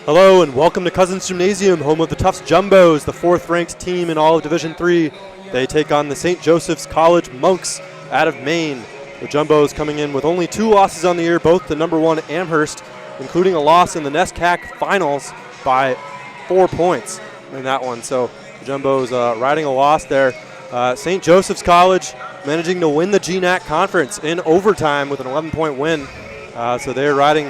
Hello and welcome to Cousins Gymnasium, home of the Tufts Jumbos, the fourth-ranked team in all of Division III. They take on the St. Joseph's College Monks out of Maine. The Jumbos coming in with only 2 losses on the year, both to number 1 Amherst, including a loss in the NESCAC finals by 4 points in that one. So the Jumbos riding a loss there. St. Joseph's College managing to win the GNAC conference in overtime with an 11-point win. So they're riding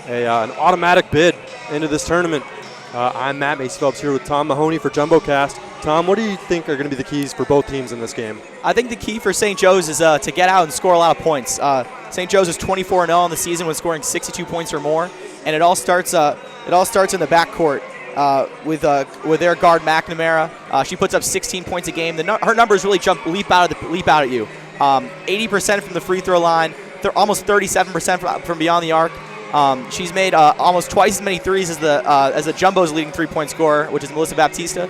an automatic bid into this tournament. I'm Matt Macy Phelps here with Tom Mahoney for JumboCast. Tom, what do you think are going to be the keys for both teams in this game? I think the key for St. Joe's is to get out and score a lot of points. St. Joe's is 24-0 on the season when scoring 62 points or more, and it all starts in the backcourt with their guard McNamara. She puts up 16 points a game. Her numbers really leap out at you. 80% from the free throw line, almost 37% from beyond the arc. She's made almost twice as many threes as the Jumbo's leading three-point scorer, which is Melissa Baptista.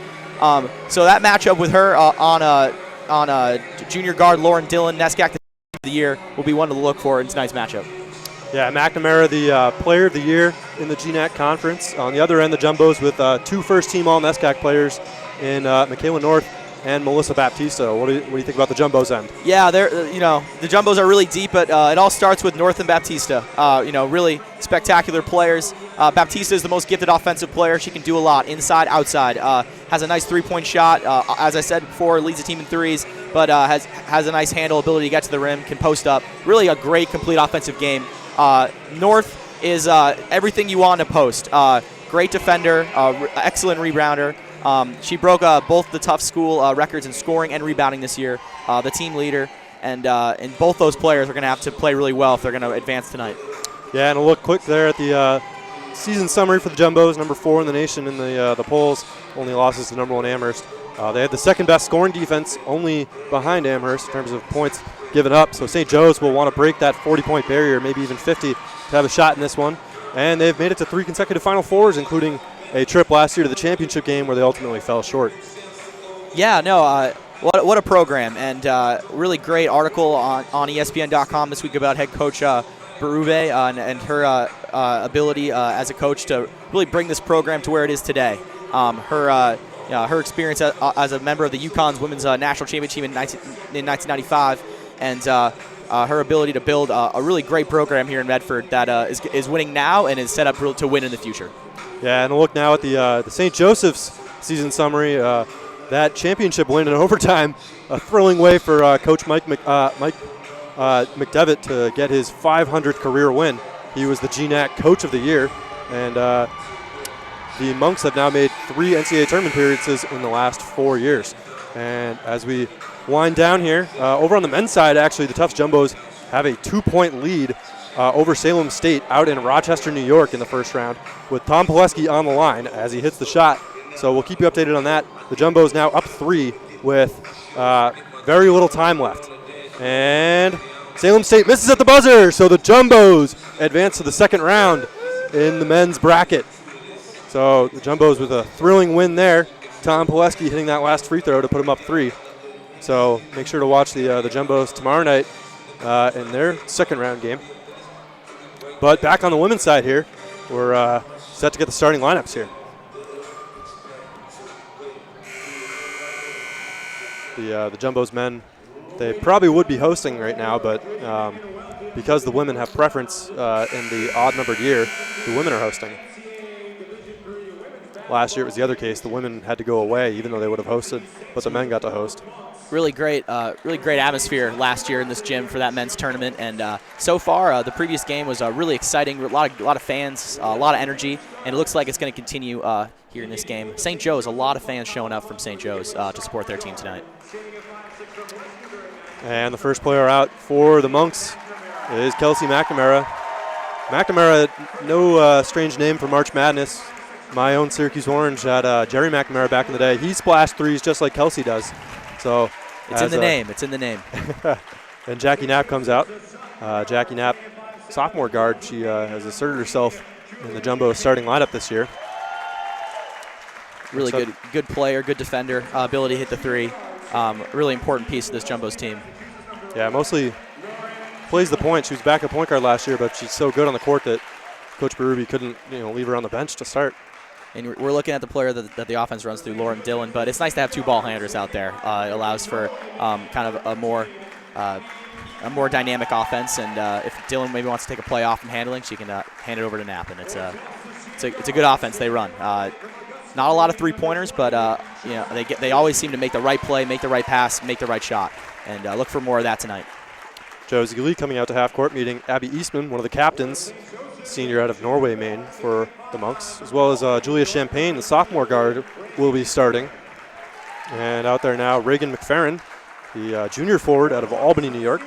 So that matchup with her on junior guard Lauren Dillon, NESCAC of the year, will be one to look for in tonight's matchup. Yeah, McNamara, the player of the year in the GNAC conference. On the other end, the Jumbos with 2 first-team All-NESCAC players in Michaela North and Melissa Baptista. What do you think about the Jumbos end? Yeah, the Jumbos are really deep, but it all starts with North and Baptista. Really spectacular players. Baptista is the most gifted offensive player. She can do a lot, inside, outside. Has a nice three-point shot. As I said before, leads the team in threes, but has a nice handle, ability to get to the rim, can post up. Really a great, complete offensive game. North is everything you want in a post. Great defender, excellent rebounder. She broke both the Tufts school records in scoring and rebounding this year, the team leader, and both those players are going to have to play really well if they're going to advance tonight. Yeah, and a look quick there at the season summary for the Jumbos, number 4 in the nation in the polls, only losses to number 1 Amherst. They had the second best scoring defense, only behind Amherst in terms of points given up, so St. Joe's will want to break that 40-point barrier, maybe even 50, to have a shot in this one. And they've made it to 3 consecutive Final Fours, including a trip last year to the championship game where they ultimately fell short. Yeah, no, what a program, and really great article on ESPN.com this week about head coach Berube and her ability as a coach to really bring this program to where it is today. Her experience as a member of the UConn's women's national championship team in 1995, and her ability to build a really great program here in Medford that is winning now and is set up to win in the future. Yeah, and a look now at the St. Joseph's season summary. That championship win in overtime, a thrilling way for Coach Mike McDevitt to get his 500th career win. He was the GNAC Coach of the Year, and the Monks have now made 3 NCAA tournament appearances in the last 4 years. And as we wind down here, over on the men's side, actually, the Tufts Jumbos have a 2-point lead over Salem State out in Rochester, New York in the first round, with Tom Pileski on the line as he hits the shot. So we'll keep you updated on that. The Jumbos now up 3 with very little time left. And Salem State misses at the buzzer, so the Jumbos advance to the second round in the men's bracket. So the Jumbos with a thrilling win there. Tom Pileski hitting that last free throw to put them up 3. So make sure to watch the Jumbos tomorrow night in their second round game. But back on the women's side here, we're set to get the starting lineups here. The Jumbos men, they probably would be hosting right now, but because the women have preference in the odd-numbered year, the women are hosting. Last year it was the other case. The women had to go away, even though they would have hosted, but the men got to host. Really great atmosphere last year in this gym for that men's tournament, and so far the previous game was really exciting. A lot of fans, a lot of energy, and it looks like it's going to continue here in this game. St. Joe's, a lot of fans showing up from St. Joe's to support their team tonight. And the first player out for the Monks is Kelsey McNamara. McNamara, no strange name for March Madness. My own Syracuse Orange had Jerry McNamara back in the day. He splashed threes just like Kelsey does. So it's in the name. It's in the name. And Jackie Knapp comes out. Jackie Knapp, sophomore guard. She has asserted herself in the Jumbo starting lineup this year. Really good player, good defender, ability to hit the three. Really important piece of this Jumbo's team. Yeah, mostly plays the point. She was backup point guard last year, but she's so good on the court that Coach Berube couldn't leave her on the bench to start. and we're looking at the player that the offense runs through, Lauren Dillon. But it's nice to have two ball handlers out there. It allows for kind of a more dynamic offense. And if Dillon maybe wants to take a play off from handling, she can hand it over to Knapp, and it's a good offense they run. Not a lot of three-pointers, but they always seem to make the right play, make the right pass, make the right shot, and look for more of that tonight. Josie Lee coming out to half court, meeting Abby Eastman, one of the captains, senior out of Norway, Maine, for the Monks, as well as Julia Champagne, the sophomore guard, will be starting. And out there now, Reagan McFerrin, the junior forward out of Albany, New York.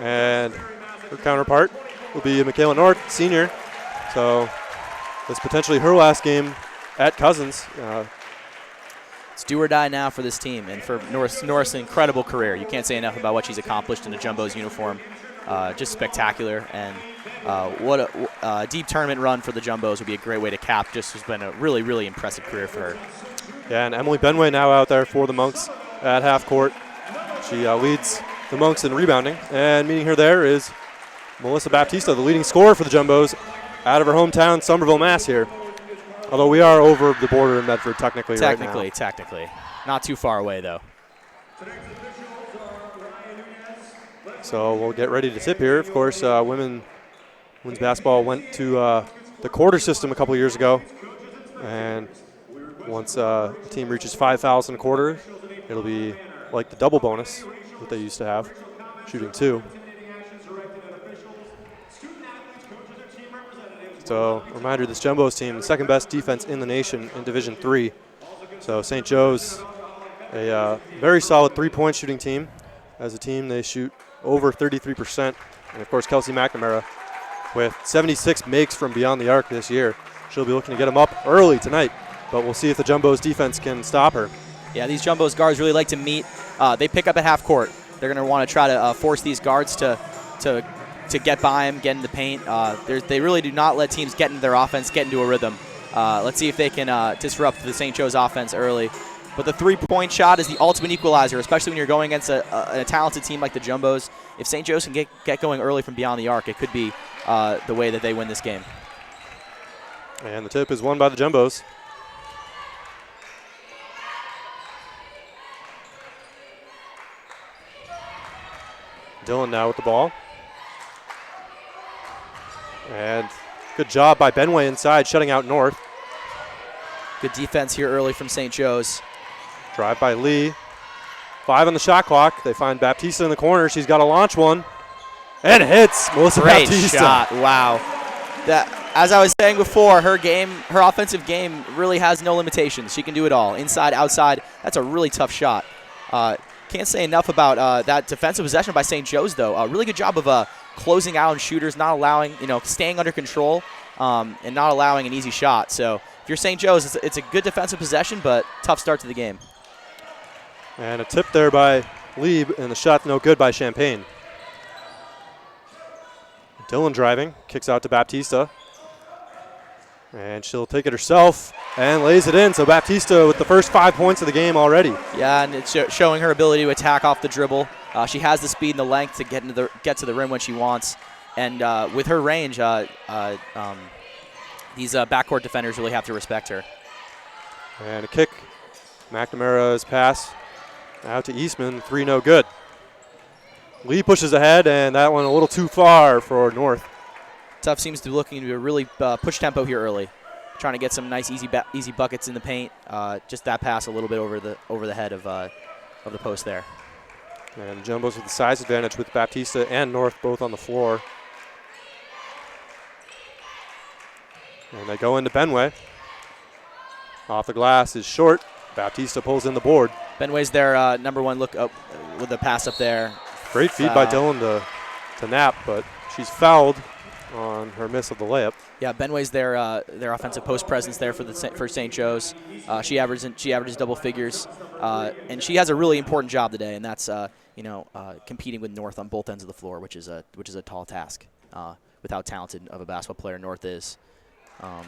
And her counterpart will be Michaela North, senior. So it's potentially her last game at Cousins. It's do or die now for this team, and for Norris, an incredible career. You can't say enough about what she's accomplished in the Jumbo's uniform. Just spectacular, and what a deep tournament run for the Jumbos would be a great way to cap. Just has been a really, really impressive career for her. Yeah, and Emily Benway now out there for the Monks at half court. She leads the Monks in rebounding, and meeting her there is Melissa Baptista, the leading scorer for the Jumbos, out of her hometown, Somerville, Mass. Here. Although we are over the border in Medford technically right now. Technically. Not too far away, though. So we'll get ready to tip here. Of course, women's basketball went to the quarter system a couple years ago. And once a team reaches 5 fouls in a quarter, it'll be like the double bonus that they used to have, shooting 2. So, reminder, this Jumbos team, the second best defense in the nation in Division III. So, St. Joe's, a very solid three-point shooting team. As a team, they shoot over 33%. And, of course, Kelsey McNamara with 76 makes from beyond the arc this year. She'll be looking to get them up early tonight, but we'll see if the Jumbos defense can stop her. Yeah, these Jumbos guards really like to meet. They pick up at half court. They're going to want to try to force these guards to get by them, get in the paint. They really do not let teams get into their offense, get into a rhythm. Let's see if they can disrupt the St. Joe's offense early. But the three-point shot is the ultimate equalizer, especially when you're going against a talented team like the Jumbos. If St. Joe's can get going early from beyond the arc, it could be the way that they win this game. And the tip is won by the Jumbos. Dillon now with the ball. And good job by Benway inside, shutting out North. Good defense here early from St. Joe's. Drive by Lee. 5 on the shot clock. They find Baptista in the corner. She's got to launch one. And hits Melissa Great Baptista. Shot. Wow. As I was saying before, her offensive game really has no limitations. She can do it all. Inside, outside. That's a really tough shot. Can't say enough about that defensive possession by St. Joe's, though. A really good job of closing out on shooters, not allowing, staying under control and not allowing an easy shot. So if you're St. Joe's, it's a good defensive possession, but tough start to the game. And a tip there by Lieb, and the shot no good by Champagne. Dillon driving, kicks out to Baptista. And she'll take it herself and lays it in. So Baptista with the first 5 points of the game already. Yeah, and it's showing her ability to attack off the dribble. She has the speed and the length to get to the rim when she wants. And with her range, these backcourt defenders really have to respect her. And a kick. McNamara's pass out to Eastman. 3 no good. Lee pushes ahead, and that one a little too far for North. Tufts seems to be looking to really push tempo here early, trying to get some nice easy buckets in the paint. Just that pass a little bit over the head of the post there. And the Jumbos with the size advantage with Baptista and North both on the floor. And they go into Benway. Off the glass is short. Baptista pulls in the board. Benway's their number one look up with the pass up there. Great feed by Dillon to Knapp, but she's fouled on her miss of the layup. Yeah, Benway's their offensive post presence there for St. Joe's. She averages double figures, and she has a really important job today, and that's competing with North on both ends of the floor, which is a tall task with how talented of a basketball player North is. And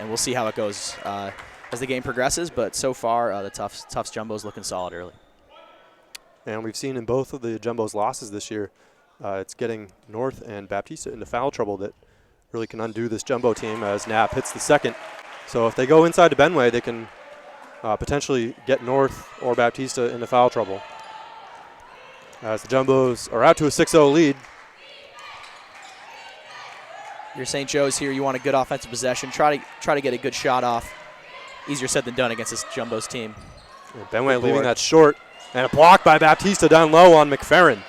we'll see how it goes as the game progresses. But so far, the Tufts Jumbos looking solid early. And we've seen in both of the Jumbos' losses this year, it's getting North and Baptista into foul trouble that really can undo this Jumbo team as Knapp hits the second. So if they go inside to Benway, they can potentially get North or Baptista into foul trouble. As the Jumbos are out to a 6-0 lead. You're St. Joe's here. You want a good offensive possession. Try to get a good shot off. Easier said than done against this Jumbo's team. And Benway leaving that short. And a block by Baptista down low on McFerrin.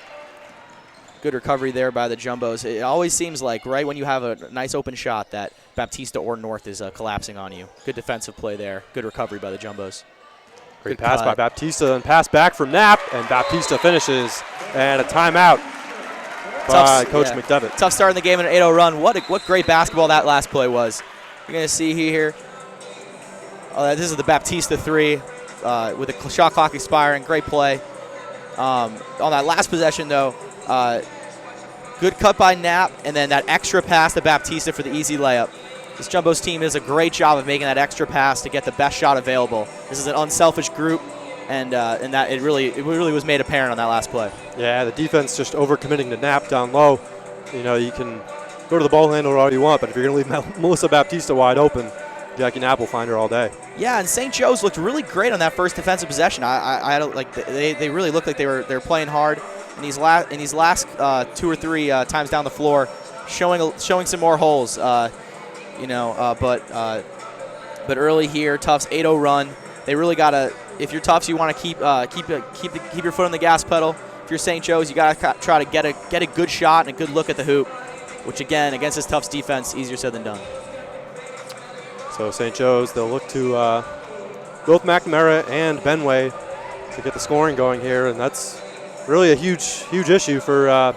Good recovery there by the Jumbos. It always seems like right when you have a nice open shot that Baptista or North is collapsing on you. Good defensive play there. Good recovery by the Jumbos. Great pass by Baptista and pass back from Knapp. And Baptista finishes. And a timeout by Coach McDevitt. Tough start in the game and an 8-0 run. What great basketball that last play was. You're going to see here. This is the Baptista 3 with the shot clock expiring. Great play. On that last possession, though, good cut by Knapp, and then that extra pass to Baptista for the easy layup. This Jumbo's team does a great job of making that extra pass to get the best shot available. This is an unselfish group, and that it really was made apparent on that last play. Yeah, the defense just overcommitting to Knapp down low. You know, you can go to the ball handler all you want, but if you're going to leave Melissa Baptista wide open, Jackie Knapp will find her all day. Yeah, and St. Joe's looked really great on that first defensive possession. I don't like they really looked like they were playing hard in these last 2 or 3 times down the floor, showing some more holes. But early here, Tufts 8-0 run. They really gotta. If you're Tufts, you want to keep your foot on the gas pedal. If you're St. Joe's, you gotta try to get a good shot and a good look at the hoop, which again against this Tufts defense, easier said than done. So St. Joe's, they'll look to both McNamara and Benway to get the scoring going here, and that's really a huge issue for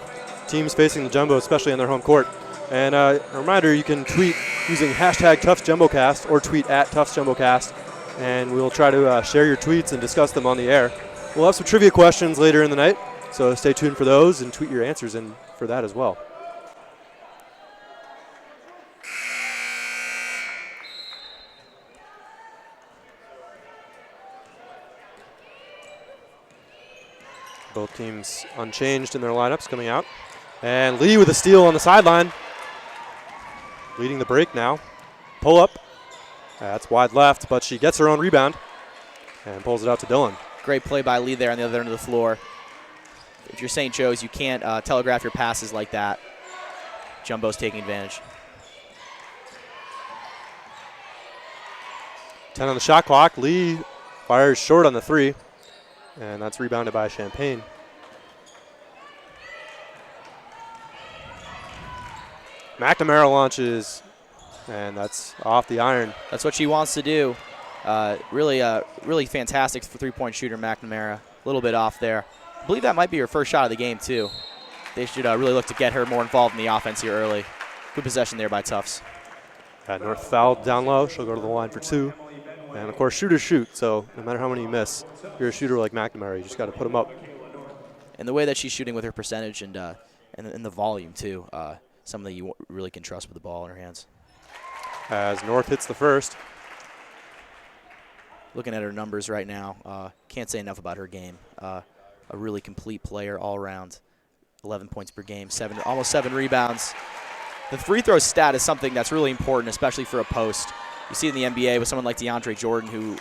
teams facing the Jumbo, especially on their home court. And a reminder, you can tweet using hashtag TuftsJumboCast or tweet at TuftsJumboCast, and we'll try to share your tweets and discuss them on the air. We'll have some trivia questions later in the night, so stay tuned for those and tweet your answers in for that as well. Both teams unchanged in their lineups coming out. And Lee with a steal on the sideline. Leading the break now. Pull up. That's wide left, but she gets her own rebound and pulls it out to Dillon. Great play by Lee there on the other end of the floor. If you're St. Joe's, you can't telegraph your passes like that. Jumbo's taking advantage. 10 on the shot clock. Lee fires short on the 3. And that's rebounded by Champagne. McNamara launches, and that's off the iron. That's what she wants to do. Really fantastic three-point shooter, McNamara. A little bit off there. I believe that might be her first shot of the game, too. They should really look to get her more involved in the offense here early. Good possession there by Tufts. North fouled down low. She'll go to the line for 2. And, of course, shooters shoot, so no matter how many you miss, if you're a shooter like McNamara, you just got to put them up. And the way that she's shooting with her percentage and the volume, too, something that you really can trust with the ball in her hands. As North hits the first. Looking at her numbers right now, can't say enough about her game. A really complete player all around. 11 points per game, almost 7 rebounds. The free throw stat is something that's really important, especially for a post. You see it in the NBA with someone like DeAndre Jordan who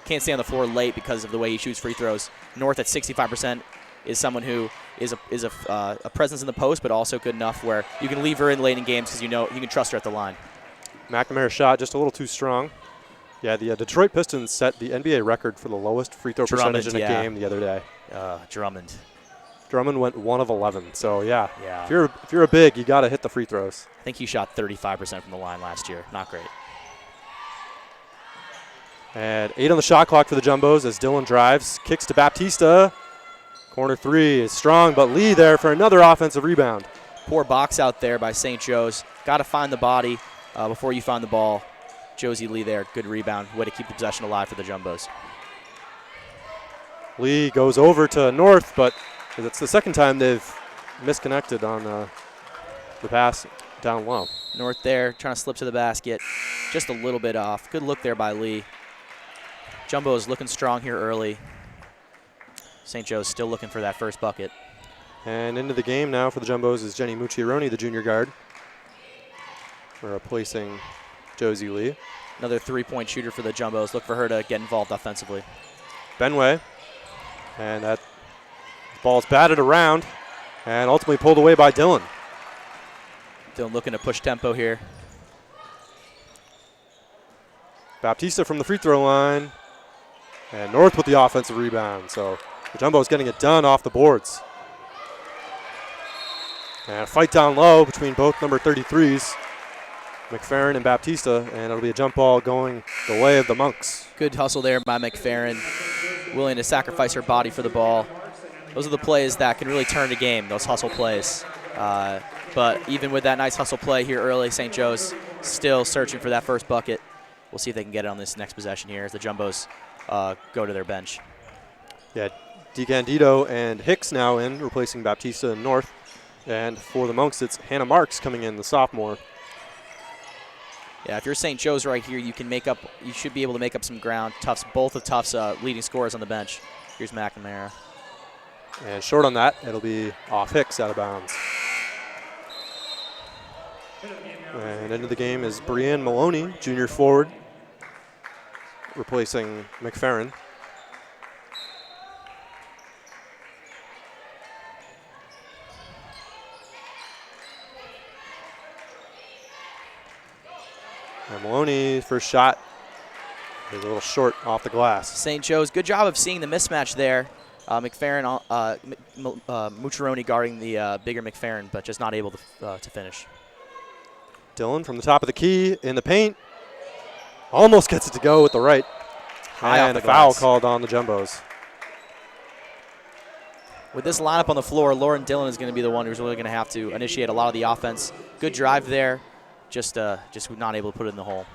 can't stay on the floor late because of the way he shoots free throws. North at 65% is someone who is a presence in the post, but also good enough where you can leave her in late in games because you know you can trust her at the line. McNamara's shot just a little too strong. Yeah, the Detroit Pistons set the NBA record for the lowest free throw percentage in a game the other day. Drummond went 1 of 11. So yeah. If you're a big, you got to hit the free throws. I think he shot 35% from the line last year. Not great. And 8 on the shot clock for the Jumbos as Dillon drives, kicks to Baptista. Corner 3 is strong, but Lee there for another offensive rebound. Poor box out there by St. Joe's. Got to find the body before you find the ball. Josie Lee there, good rebound. Way to keep the possession alive for the Jumbos. Lee goes over to North, but it's the second time they've misconnected on the pass down low. North there, trying to slip to the basket. Just a little bit off. Good look there by Lee. Jumbo is looking strong here early. St. Joe's still looking for that first bucket. And into the game now for the Jumbos is Jenny Mucciaroni, the junior guard. replacing Josie Lee. Another three-point shooter for the Jumbos. Look for her to get involved offensively. Benway. And that ball's batted around and ultimately pulled away by Dylan. Dylan looking to push tempo here. Baptista from the free throw line. And North with the offensive rebound. So the Jumbos getting it done off the boards. And a fight down low between both number 33s, McFerrin and Baptista, and it'll be a jump ball going the way of the Monks. Good hustle there by McFerrin, willing to sacrifice her body for the ball. Those are the plays that can really turn a game, those hustle plays. But even with that nice hustle play here early, St. Joe's still searching for that first bucket. We'll see if they can get it on this next possession here as the Jumbos go to their bench. Yeah, DiCandido and Hicks now in, replacing Baptista and North. And for the Monks, it's Hannah Marks coming in, the sophomore. Yeah, if you're St. Joe's right here, you should be able to make up some ground. Both of Tufts leading scorers on the bench. Here's McNamara. And short on that, it'll be off Hicks, out of bounds. And into the game is Brianne Maloney, junior forward, replacing McFerrin. And Maloney's first shot is a little short off the glass. St. Joe's, good job of seeing the mismatch there. McFerrin, Mucciaroni guarding the bigger McFerrin, but just not able to finish. Dylan from the top of the key in the paint. Almost gets it to go with the right. And a foul called on the Jumbos. With this lineup on the floor, Lauren Dillon is going to be the one who's really going to have to initiate a lot of the offense. Good drive there. Just not able to put it in the hole.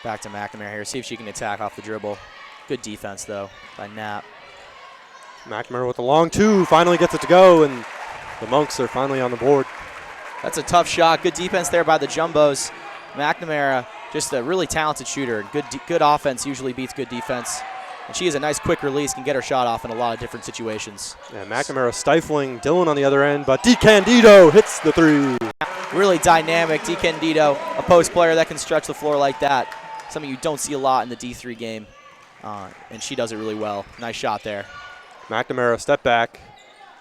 Back to McNamara here. See if she can attack off the dribble. Good defense, though, by Knapp. McNamara with the long two. Finally gets it to go, and the Monks are finally on the board. That's a tough shot. Good defense there by the Jumbos. McNamara, just a really talented shooter. Good offense usually beats good defense. And she has a nice quick release, can get her shot off in a lot of different situations. Yeah, McNamara stifling Dylan on the other end, but DiCandido hits the three. Really dynamic. DiCandido, a post player that can stretch the floor like that. Something you don't see a lot in the D3 game. And she does it really well. Nice shot there. McNamara step back.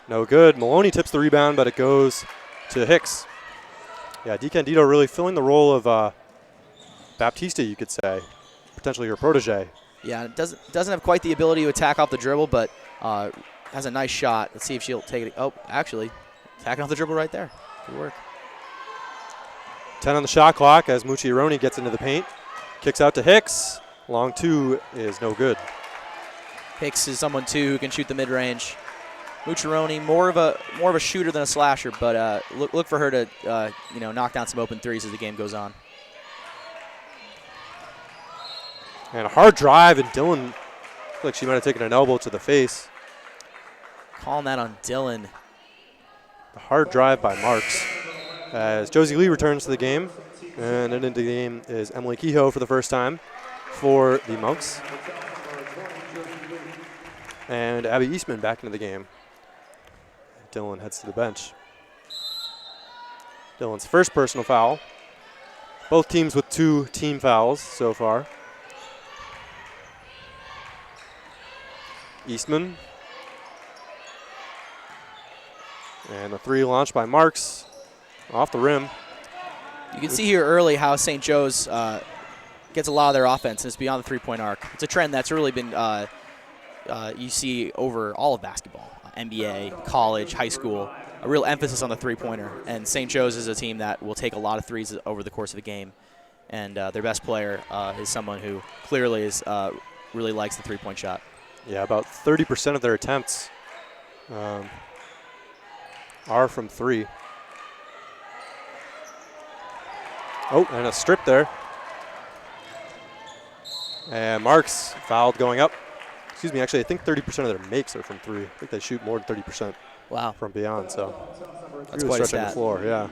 No good. Maloney tips the rebound, but it goes to Hicks. Yeah, DiCandido really filling the role of Baptista, you could say. Potentially her protege. Yeah, doesn't have quite the ability to attack off the dribble, but has a nice shot. Let's see if she'll take it. Oh, actually, attacking off the dribble right there. Good work. 10 on the shot clock as Mucciaroni gets into the paint. Kicks out to Hicks. Long two is no good. Hicks is someone, too, who can shoot the mid-range. Mucciaroni, more of a shooter than a slasher, but look for her to knock down some open threes as the game goes on. And a hard drive, and Dylan looked like she might have taken an elbow to the face. Calling that on Dylan. A hard drive by Marks. As Josie Lee returns to the game, and into the game is Emily Kehoe for the first time for the Monks. And Abby Eastman back into the game. Dylan heads to the bench. Dylan's first personal foul. Both teams with 2 team fouls so far. Eastman. And a 3 launched by Marks off the rim. You can see here early how St. Joe's gets a lot of their offense, and it's beyond the three-point arc. It's a trend that's really been you see over all of basketball, NBA, college, high school, a real emphasis on the three-pointer. And St. Joe's is a team that will take a lot of threes over the course of a game. And their best player is someone who clearly really likes the three-point shot. Yeah, about 30% of their attempts are from 3. Oh, and a strip there. And Marks fouled going up. Excuse me, actually, I think 30% of their makes are from 3. I think they shoot more than 30% from beyond, so that's really quite a stretching stat. the floor, yeah.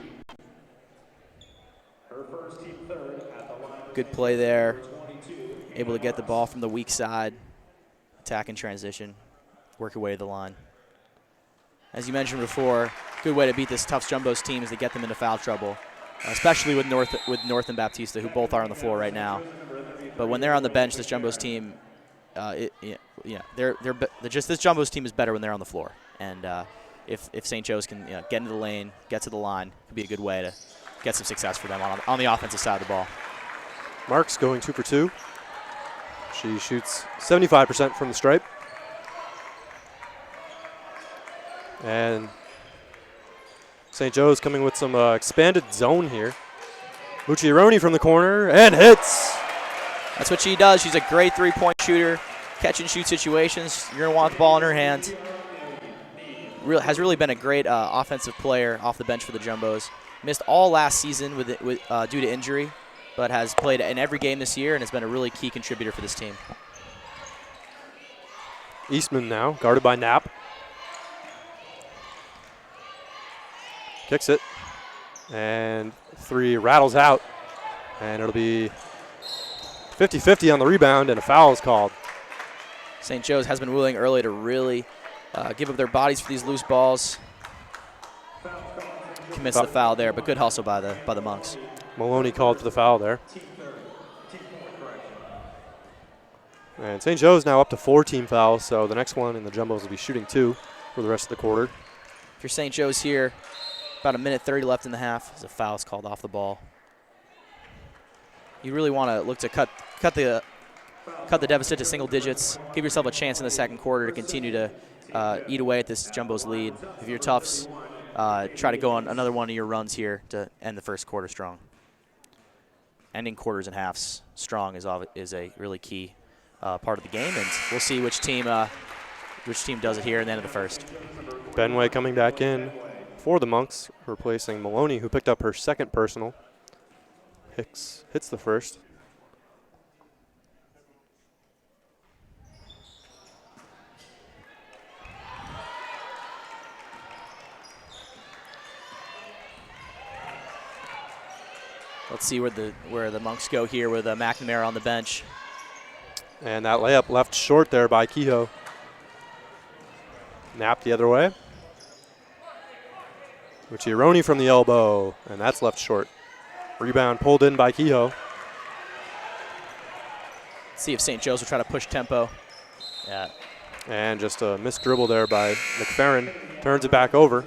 Her first team third at the line Good play there. Able to get the ball from the weak side, attack in transition, work your way to the line. As you mentioned before, good way to beat this Tufts Jumbos team is to get them into foul trouble, especially with North and Baptista, who both are on the floor right now. But when they're on the bench, this Jumbos team, this Jumbos team is better when they're on the floor. And if St. Joe's can get into the lane, get to the line, it could be a good way to get some success for them on the offensive side of the ball. Marks going 2 for 2. She shoots 75% from the stripe. And St. Joe's coming with some expanded zone here. Mucciaroni from the corner and hits. That's what she does. She's a great three-point shooter, catch and shoot situations. You're going to want the ball in her hand. Has really been a great offensive player off the bench for the Jumbos. Missed all last season due to injury, but has played in every game this year and has been a really key contributor for this team. Eastman now, guarded by Knapp. Kicks it, and 3 rattles out, and it'll be 50-50 on the rebound, and a foul is called. St. Joe's has been willing early to really give up their bodies for these loose balls. Commits the foul there, but good hustle by the Monks. Maloney called for the foul there. And St. Joe's now up to 4 team fouls, so the next one in the Jumbos will be shooting 2 for the rest of the quarter. If you're St. Joe's here, about 1:30 left in the half, as a foul is called off the ball. You really want to look to cut the deficit to single digits. Give yourself a chance in the second quarter to continue to eat away at this Jumbos lead. If you're Tufts, try to go on another one of your runs here to end the first quarter strong. Ending quarters and halves strong is a really key part of the game, and we'll see which team does it here at the end of the first. Benway coming back in for the Monks, replacing Maloney, who picked up her second personal. Hicks hits the first. Let's see where the Monks go here with McNamara on the bench. And that layup left short there by Kehoe. Knapp the other way. Mucciaroni from the elbow, and that's left short. Rebound pulled in by Kehoe. See if St. Joe's will try to push tempo. Yeah. And just a missed dribble there by McFerrin. Turns it back over.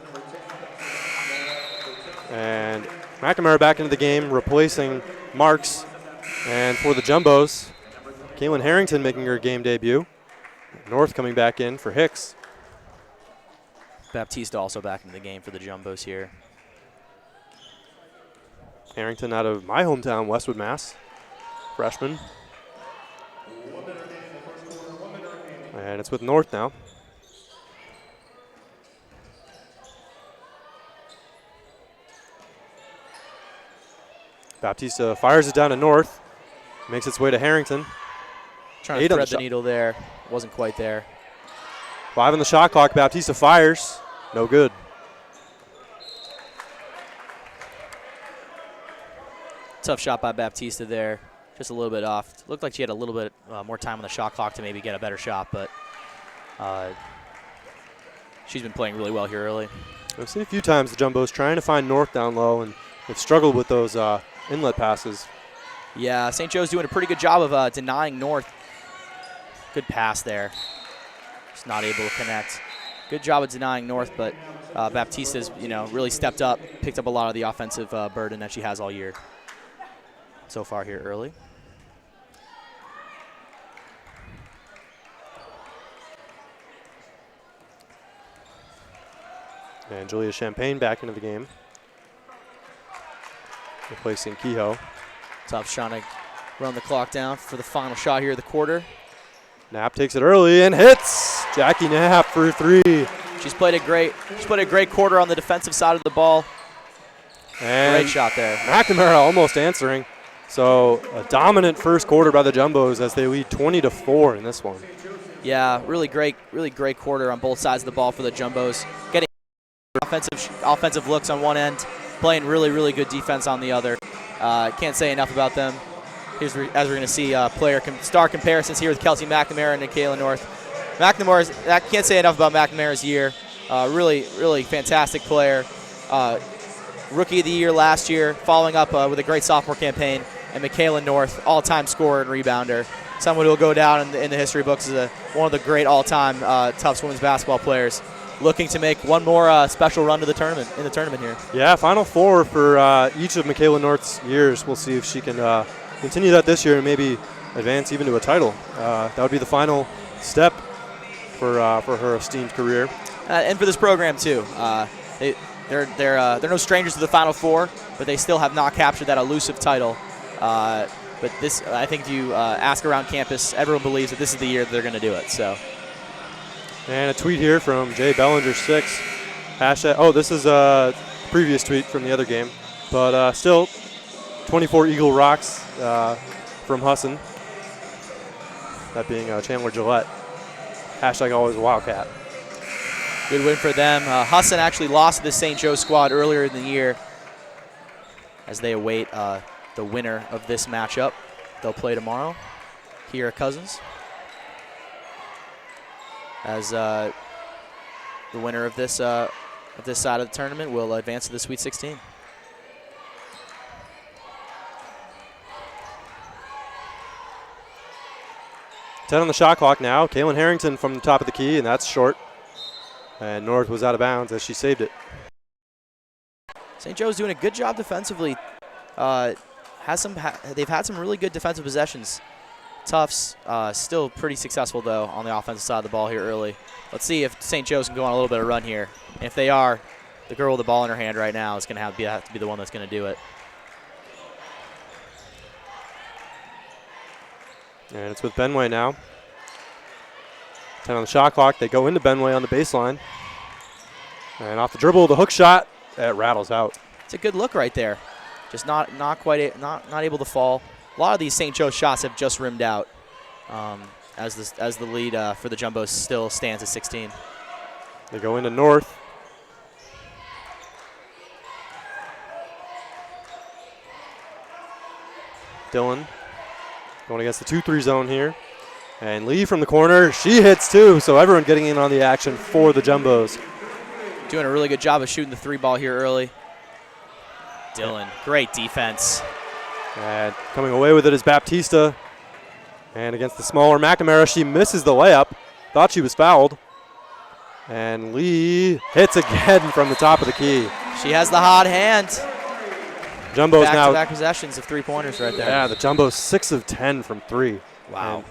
And McNamara back into the game, replacing Marks. And for the Jumbos, Caitlin Harrington making her game debut. North coming back in for Hicks. Baptista also back into the game for the Jumbos here. Harrington out of my hometown, Westwood, Mass. Freshman. And it's with North now. Baptista fires it down to North. Makes its way to Harrington. Trying to thread the needle there. Wasn't quite there. 5 on the shot clock. Baptista fires. No good. Tough shot by Baptista there. Just a little bit off. Looked like she had a little bit more time on the shot clock to maybe get a better shot, but she's been playing really well here early. I've seen a few times the Jumbos trying to find North down low, and they've struggled with those inlet passes. Yeah, St. Joe's doing a pretty good job of denying North. Good pass there. Just not able to connect. Good job of denying North, but Baptista's really stepped up, picked up a lot of the offensive burden that she has all year so far here early. And Julia Champagne back into the game, replacing Kehoe. Tufts trying to run the clock down for the final shot here of the quarter. Knapp takes it early and hits. Jackie Knapp for 3. She's played a great quarter on the defensive side of the ball. And great shot there. McNamara almost answering. So a dominant first quarter by the Jumbos as they lead 20-4 in this one. Yeah, really great quarter on both sides of the ball for the Jumbos. Getting offensive looks on one end, playing really good defense on the other. Can't say enough about them. as we're going to see star comparisons here with Kelsey McNamara and Kayla North. I can't say enough about McNamara's year. Really, really fantastic player. Rookie of the year last year, following up with a great sophomore campaign. And Michaela North, all-time scorer and rebounder. Someone who will go down in the history books as one of the great all-time Tufts women's basketball players. Looking to make one more special run to the tournament here. Yeah, Final Four for each of Michaela North's years. We'll see if she can continue that this year and maybe advance even to a title. That would be the final step for her esteemed career. And for this program too. They're no strangers to the Final Four, but they still have not captured that elusive title. But this, I think, if you ask around campus, everyone believes that this is the year that they're going to do it. So. And a tweet here from Jay Bellinger 6. Hashtag. Oh, this is a previous tweet from the other game, but still, 24 Eagle Rocks from Husson. That being Chandler Gillette. Hashtag always Wildcat. Good win for them. Husson actually lost to the St. Joe squad earlier in the year as they await the winner of this matchup. They'll play tomorrow here at Cousins. As the winner of this side of the tournament will advance to the Sweet 16. Ten on the shot clock now. Kaylin Harrington from the top of the key, and that's short. And North was out of bounds as she saved it. St. Joe's doing a good job defensively. They've had some really good defensive possessions. Tufts still pretty successful, though, on the offensive side of the ball here early. Let's see if St. Joe's can go on a little bit of run here. And if they are, the girl with the ball in her hand right now is going to have to be the one that's going to do it. And it's with Benway now. 10 on the shot clock. They go into Benway on the baseline. And off the dribble, the hook shot, it rattles out. It's a good look right there. Just not able to fall. A lot of these St. Joe shots have just rimmed out as the lead for the Jumbos still stands at 16. They go into North. Dylan going against the 2-3 zone here. And Lee from the corner, she hits too, so everyone getting in on the action for the Jumbos. Doing a really good job of shooting the three ball here early. Dylan, great defense. And coming away with it is Baptista. And against the smaller McNamara, she misses the layup. Thought she was fouled. And Lee hits again from the top of the key. She has the hot hand. Jumbo's now back-to-back possessions of three-pointers right there. Yeah, the Jumbo's 6 of 10 from 3. Wow.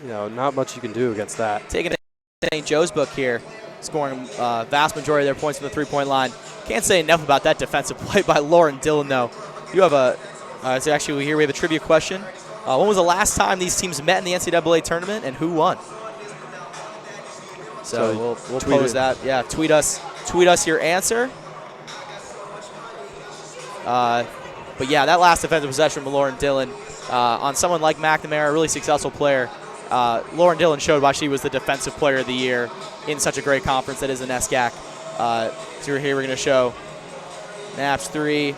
And, not much you can do against that. Taking St. Joe's book here, scoring vast majority of their points from the three-point line. Can't say enough about that defensive play by Lauren Dillon, though. You have actually here we have a trivia question. When was the last time these teams met in the NCAA tournament, and who won? So we'll pose that. Yeah, tweet us your answer. But yeah, that last defensive possession from Lauren Dillon on someone like McNamara, a really successful player. Lauren Dillon showed why she was the defensive player of the year in such a great conference that is the NESCAC. So here we're going to show Naps 3.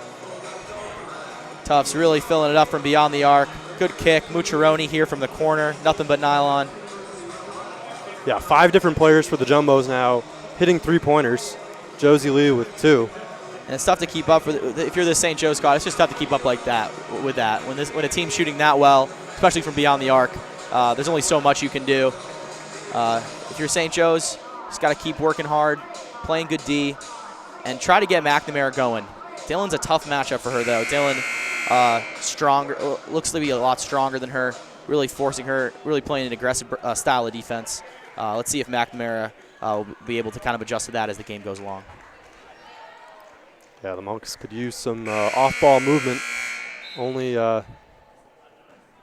Tufts really filling it up from beyond the arc. Good kick. Mucciaroni here from the corner. Nothing but nylon. Yeah, 5 different players for the Jumbos now hitting three-pointers. Josie Lee with 2. And it's tough to keep up if you're the St. Joe squad. It's just tough to keep up like that with that. When a team's shooting that well, especially from beyond the arc, there's only so much you can do. If you're St. Joe's, just got to keep working hard, playing good D, and try to get McNamara going. Dylan's a tough matchup for her, though. Dylan, stronger, looks to be a lot stronger than her, really forcing her, really playing an aggressive style of defense. Let's see if McNamara will be able to kind of adjust to that as the game goes along. Yeah, the Monks could use some off-ball movement. Only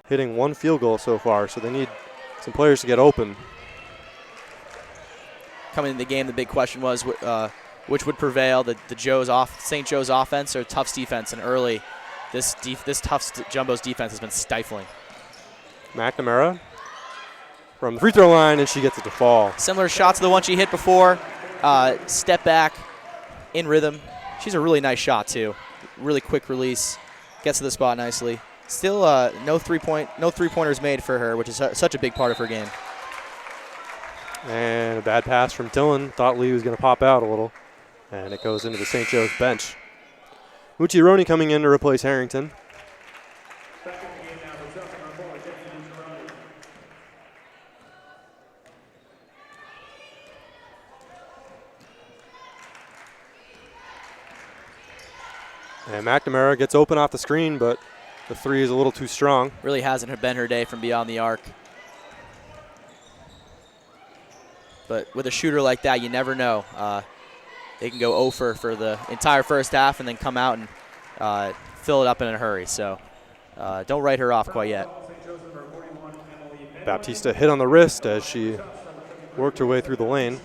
hitting 1 field goal so far, so they need some players to get open. Coming into the game, the big question was which would prevail, the St. Joe's offense or Tufts defense. And early, this Tufts Jumbo's defense has been stifling. McNamara from the free throw line, and she gets it to fall. Similar shot to the one she hit before. Step back, in rhythm. She's a really nice shot, too. Really quick release. Gets to the spot nicely. Still no three-pointers made for her, which is such a big part of her game. And a bad pass from Dillon. Thought Lee was going to pop out a little. And it goes into the St. Joe's bench. Mucciaroni coming in to replace Harrington. And McNamara gets open off the screen, but the three is a little too strong. Really hasn't been her day from beyond the arc. But with a shooter like that, you never know. They can go 0 for the entire first half and then come out and fill it up in a hurry. So don't write her off quite yet. Baptista hit on the wrist as she worked her way through the lane.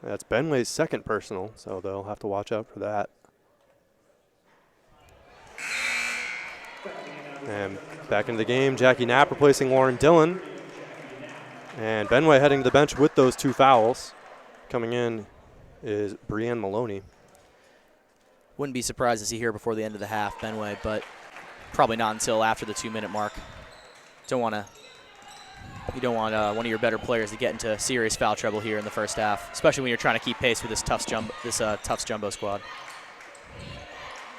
That's Benway's second personal, so they'll have to watch out for that. And back into the game, Jackie Knapp replacing Lauren Dillon. And Benway heading to the bench with those 2 fouls. Coming in is Brianne Maloney. Wouldn't be surprised to see her before the end of the half, Benway, but probably not until after the 2-minute mark. You don't want one of your better players to get into serious foul trouble here in the first half, especially when you're trying to keep pace with this Tufts jumbo squad.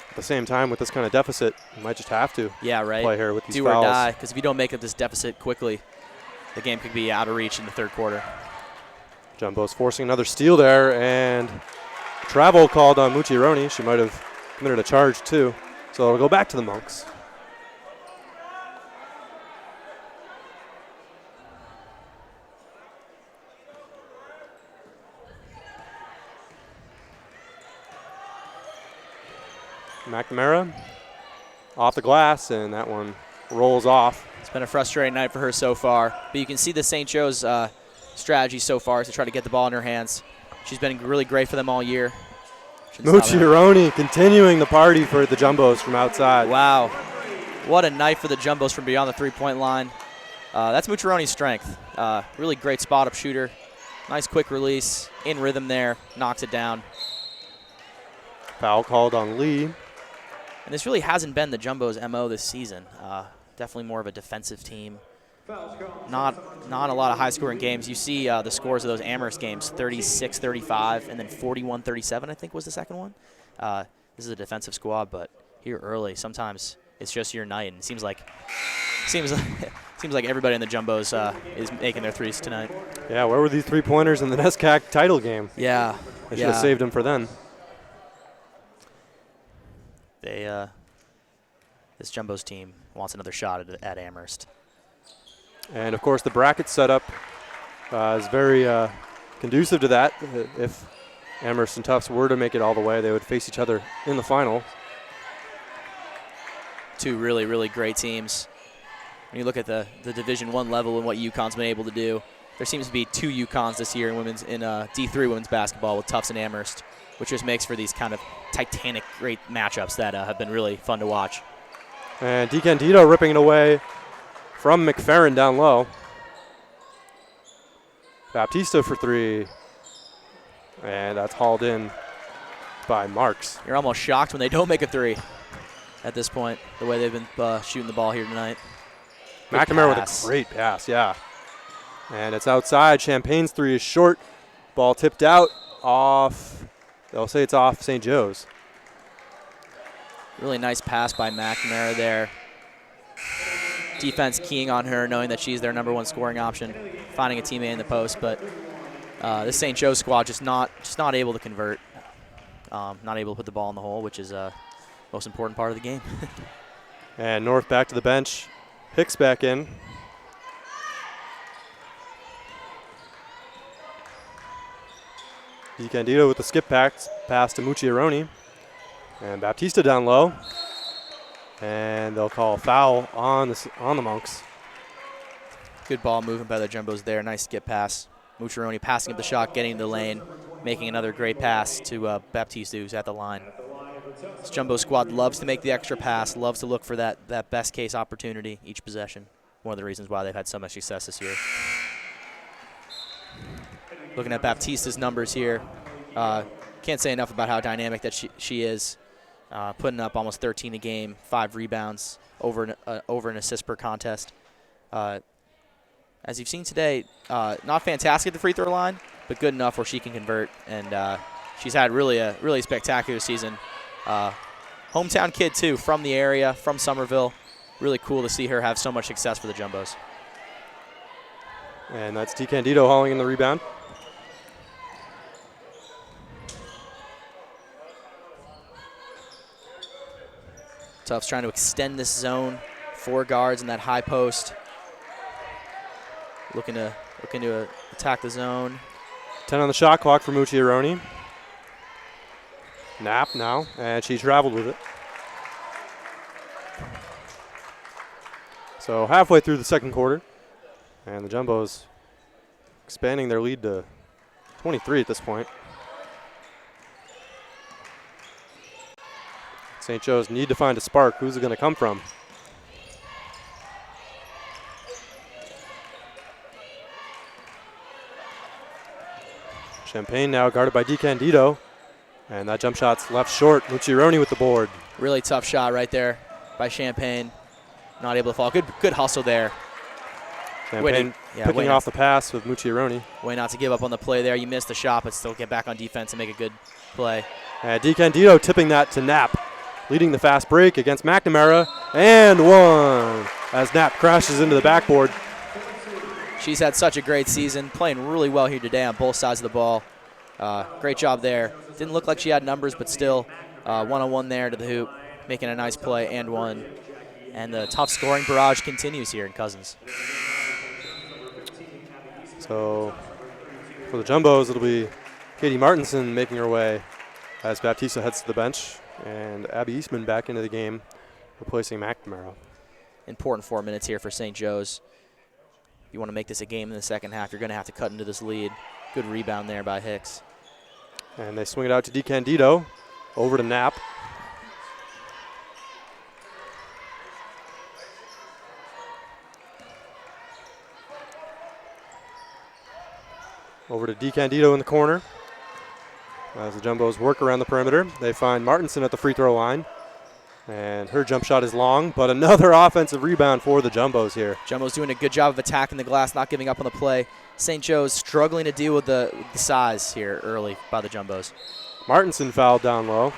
At the same time, with this kind of deficit, you might just have to play her with these fouls. Do or die, because if you don't make up this deficit quickly, the game could be out of reach in the third quarter. Jumbo's forcing another steal there, and travel called on Mucciaroni. She might have committed a charge too, so it'll go back to the Monks. McNamara off the glass, and that one rolls off. It's been a frustrating night for her so far, but you can see the St. Joe's strategy so far is to try to get the ball in her hands. She's been really great for them all year. Mucciaroni continuing the party for the Jumbos from outside. Wow. What a night for the Jumbos from beyond the three-point line. That's Mucciaroni's strength. Really great spot-up shooter. Nice quick release, in rhythm there, knocks it down. Foul called on Lee. And this really hasn't been the Jumbo's MO this season. Definitely more of a defensive team. Not a lot of high-scoring games. You see the scores of those Amherst games, 36-35, and then 41-37, I think was the second one. This is a defensive squad, but here early, sometimes it's just your night. And it seems like everybody in the Jumbos is making their threes tonight. Yeah, where were these three-pointers in the NESCAC title game? Yeah. They should have saved them for then. This Jumbo's team wants another shot at Amherst. And, of course, the bracket setup is very conducive to that. If Amherst and Tufts were to make it all the way, they would face each other in the final. Two really, really great teams. When you look at the Division I level and what UConn's been able to do, there seems to be 2 UConns this year in D3 women's basketball with Tufts and Amherst, which just makes for these kind of titanic great matchups that have been really fun to watch. And DiCandido ripping it away from McFerrin down low. Baptista for 3. And that's hauled in by Marks. You're almost shocked when they don't make a 3 at this point, the way they've been shooting the ball here tonight. McNamara with a great pass, yeah. And it's outside. Champagne's 3 is short. Ball tipped out off. They'll say it's off St. Joe's. Really nice pass by McNamara there. Defense keying on her, knowing that she's their #1 scoring option, finding a teammate in the post. But this St. Joe's squad just not able to convert, not able to put the ball in the hole, which is most important part of the game. And North back to the bench. Hicks back in. DiCandido with the skip pass to Mucciaroni. And Baptista down low. And they'll call a foul on the Monks. Good ball movement by the Jumbos there. Nice skip pass. Mucciaroni passing up the shot, getting the lane, making another great pass to Baptista, who's at the line. This Jumbo squad loves to make the extra pass, loves to look for that best case opportunity each possession. One of the reasons why they've had so much success this year. Looking at Baptista's numbers here, can't say enough about how dynamic that she is. putting up almost 13 a game, 5 rebounds, over an assist per contest. As you've seen today, not fantastic at the free throw line, but good enough where she can convert. And she's had a really spectacular season. Hometown kid, too, from the area, from Somerville. Really cool to see her have so much success for the Jumbos. And that's DiCandido hauling in the rebound. Tufts trying to extend this zone. 4 guards in that high post. Looking to attack the zone. 10 on the shot clock for Mucciaroni. Knapp now, and she traveled with it. So halfway through the second quarter, and the Jumbos expanding their lead to 23 at this point. St. Joe's need to find a spark. Who's it going to come from? Champagne now guarded by DiCandido. And that jump shot's left short. Mucciaroni with the board. Really tough shot right there by Champagne. Not able to fall. Good hustle there. Champagne picking off the pass with Mucciaroni. Way not to give up on the play there. You missed the shot, but still get back on defense and make a good play. And DiCandido tipping that to Knapp. Leading the fast break against McNamara. And one as Knapp crashes into the backboard. She's had such a great season. Playing really well here today on both sides of the ball. Great job there. Didn't look like she had numbers, but still one-on-one there to the hoop, making a nice play and one. And the tough scoring barrage continues here in Cousins. So for the Jumbos, it'll be Katie Martinson making her way as Baptista heads to the bench, and Abby Eastman back into the game, replacing McNamara. Important 4 minutes here for St. Joe's. If you want to make this a game in the second half, you're going to have to cut into this lead. Good rebound there by Hicks. And they swing it out to DiCandido, over to Knapp. Over to DiCandido in the corner. As the Jumbos work around the perimeter, they find Martinson at the free throw line. And her jump shot is long, but another offensive rebound for the Jumbos here. Jumbos doing a good job of attacking the glass, not giving up on the play. St. Joe's struggling to deal with the size here early by the Jumbos. Martinson fouled down low.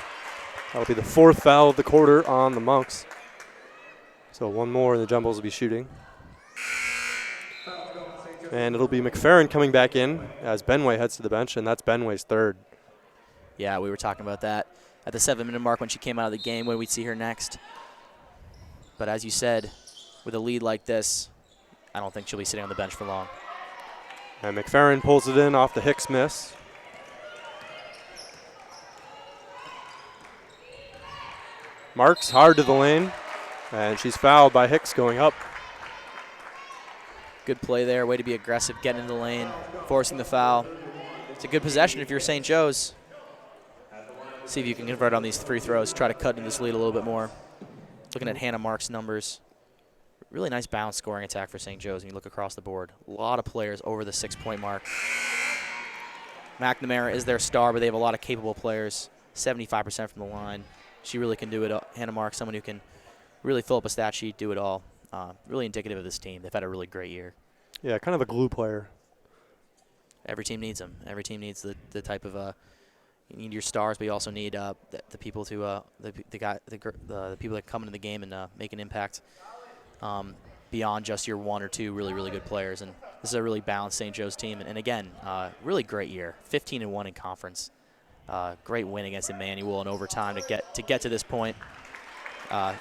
That'll be the 4th foul of the quarter on the Monks. So one more and the Jumbos will be shooting. And it'll be McFerrin coming back in as Benway heads to the bench, and that's Benway's 3rd. Yeah, we were talking about that at the 7-minute mark when she came out of the game, when we'd see her next. But as you said, with a lead like this, I don't think she'll be sitting on the bench for long. And McFerrin pulls it in off the Hicks miss. Marks hard to the lane, and she's fouled by Hicks going up. Good play there, way to be aggressive, getting into the lane, forcing the foul. It's a good possession if you're St. Joe's. See if you can convert on these free throws, try to cut into this lead a little bit more. Looking at Hannah Marks' numbers. Really nice balanced scoring attack for St. Joe's when you look across the board. A lot of players over the 6-point mark. McNamara is their star, but they have a lot of capable players. 75% from the line. She really can do it. Hannah Marks, someone who can really fill up a stat sheet, do it all. Really indicative of this team. They've had a really great year. Yeah, kind of a glue player. Every team needs them. Every team needs the type of you need your stars, but you also need the people to the people that come into the game and make an impact beyond just your 1 or 2 really good players. And this is a really balanced St. Joe's team. And again, really great year. 15-1 in conference. Great win against Emmanuel in overtime to get to this point.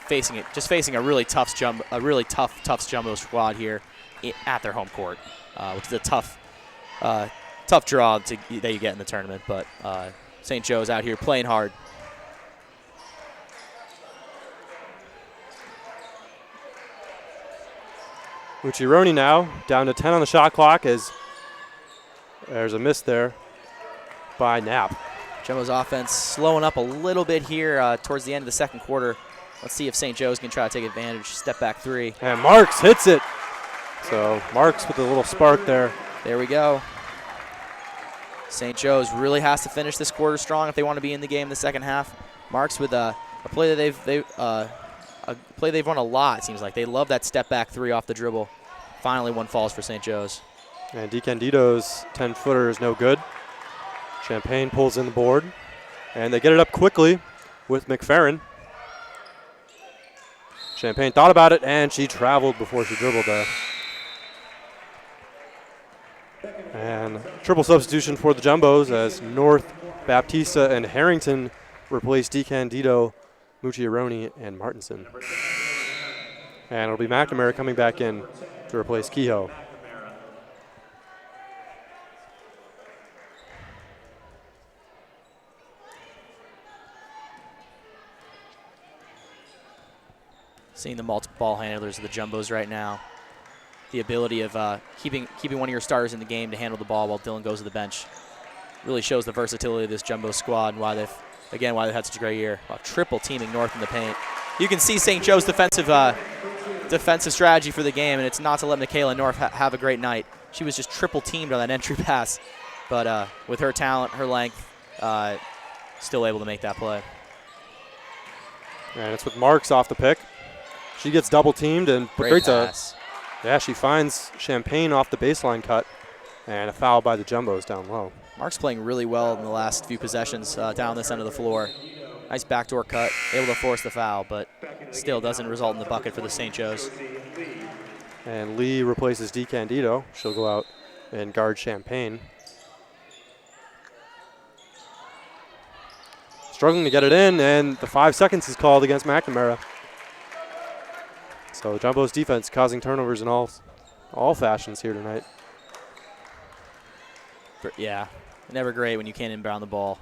Facing a really tough Jumbo squad here at their home court, which is a tough draw that you get in the tournament. But St. Joe's out here playing hard. Mucciaroni now down to 10 on the shot clock as there's a miss there by Knapp. Jumbo's offense slowing up a little bit here towards the end of the second quarter. Let's see if St. Joe's can try to take advantage. Step back 3. And Marks hits it. So Marks with a little spark there. There we go. St. Joe's really has to finish this quarter strong if they want to be in the game in the second half. Marks with A play that they've run a lot, it seems like. They love that step back 3 off the dribble. Finally, one falls for St. Joe's. And DiCandido's 10-footer is no good. Champaign pulls in the board. And they get it up quickly with McFerrin. Champaign thought about it, and she traveled before she dribbled there. And triple substitution for the Jumbos as North, Baptista, and Harrington replace DiCandido, Mucciaroni, and Martinson. And it'll be McNamara coming back in to replace Kehoe. Seeing the multiple ball handlers of the Jumbos right now. The ability of keeping one of your starters in the game to handle the ball while Dylan goes to the bench really shows the versatility of this Jumbo squad and why they've had such a great year. Wow, triple teaming North in the paint. You can see St. Joe's defensive strategy for the game, and it's not to let Michaela North have a great night. She was just triple teamed on that entry pass, but with her talent, her length, still able to make that play. And it's with Marks off the pick. She gets double teamed and great pass. She finds Champaign off the baseline cut, and a foul by the Jumbos down low. Mark's playing really well in the last few possessions down this end of the floor. Nice backdoor cut, able to force the foul, but still doesn't result in the bucket for the St. Joe's. And Lee replaces DiCandido. She'll go out and guard Champaign. Struggling to get it in, and the 5 seconds is called against McNamara. So Jumbo's defense causing turnovers in all fashions here tonight. Yeah, never great when you can't inbound the ball.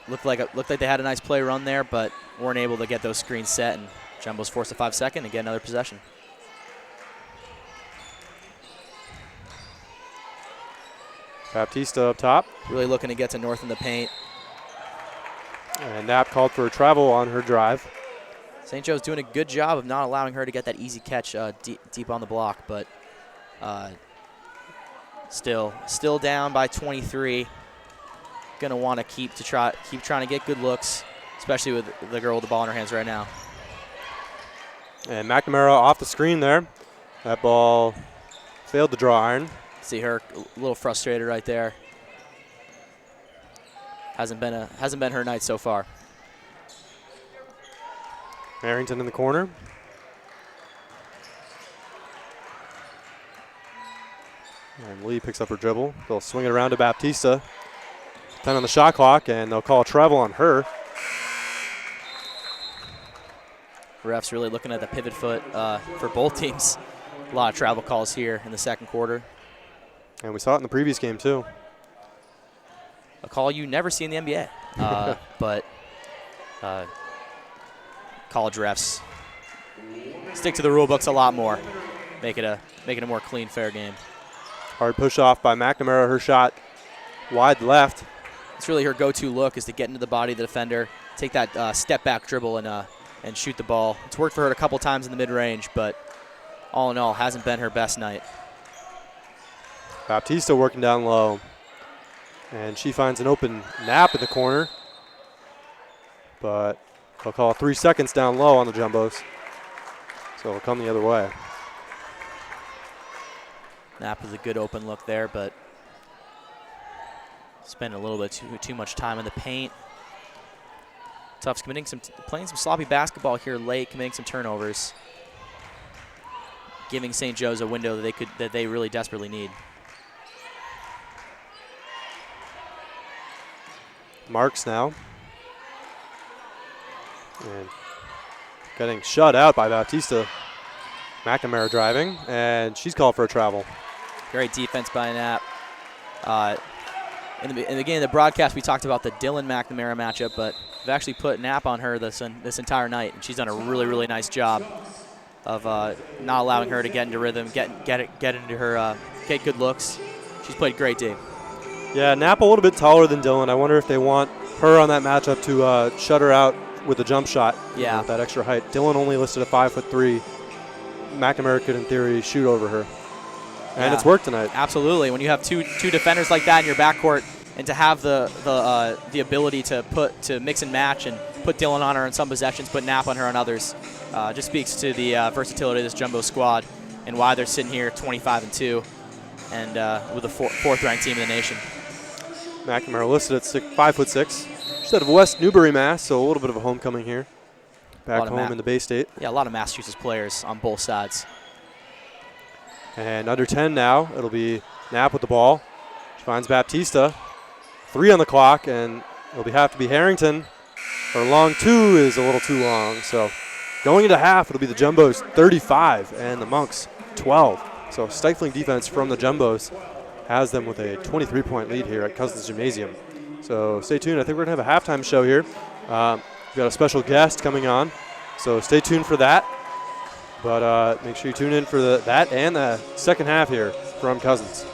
Looked like they had a nice play run there, but weren't able to get those screens set, and Jumbo's forced a 5-second and get another possession. Baptista up top. Really looking to get to North in the paint. And Knapp called for a travel on her drive. St. Joe's doing a good job of not allowing her to get that easy catch deep on the block, but still down by 23. Gonna want to keep trying to get good looks, especially with the girl with the ball in her hands right now. And McNamara off the screen there. That ball failed to draw iron. See her a little frustrated right there. Hasn't been her night so far. Harrington in the corner. And Lee picks up her dribble. They'll swing it around to Baptista. 10 on the shot clock, and they'll call a travel on her. Refs really looking at the pivot foot for both teams. A lot of travel calls here in the second quarter. And we saw it in the previous game, too. A call you never see in the NBA. But college refs stick to the rule books a lot more. Make it a more clean, fair game. Hard push off by McNamara. Her shot wide left. It's really her go-to look is to get into the body of the defender, take that step back dribble and shoot the ball. It's worked for her a couple times in the mid-range, but all in all, hasn't been her best night. Baptista working down low. And she finds an open Knapp in the corner. But they'll call 3 seconds down low on the Jumbos. So it'll come the other way. Knapp is a good open look there, but spent a little bit too much time in the paint. Tufts playing some sloppy basketball here late, committing some turnovers, giving St. Joe's a window that they really desperately need. Marks now. And getting shut out by Baptista. McNamara driving, and she's called for a travel. Great defense by Knapp. In the beginning of the broadcast, we talked about the Dylan McNamara matchup, but we've actually put Knapp on her this entire night, and she's done a really, really nice job of not allowing her to get into rhythm, get good looks. She's played great, D. Yeah, Knapp a little bit taller than Dylan. I wonder if they want her on that matchup to shut her out with a jump shot. Yeah, with that extra height. Dylan only listed at 5'3". McNamara could, in theory, shoot over her. And it's worked tonight. Absolutely. When you have two defenders like that in your backcourt and to have the ability to mix and match and put Dylan on her on some possessions, put Knapp on her on others, just speaks to the versatility of this Jumbo squad and why they're sitting here 25-2 and with the fourth ranked team in the nation. McNamara listed at 5'6". She's out of West Newbury, Mass, so a little bit of a homecoming here. Back home in the Bay State. Yeah, a lot of Massachusetts players on both sides. And under 10 now, it'll be Knapp with the ball. She finds Baptista. 3 on the clock, and it'll have to be Harrington. Her long 2 is a little too long, so going into half, it'll be the Jumbos 35 and the Monks 12. So stifling defense from the Jumbos has them with a 23-point lead here at Cousins Gymnasium. So stay tuned. I think we're going to have a halftime show here. We've got a special guest coming on, so stay tuned for that. But make sure you tune in for that and the second half here from Cousins.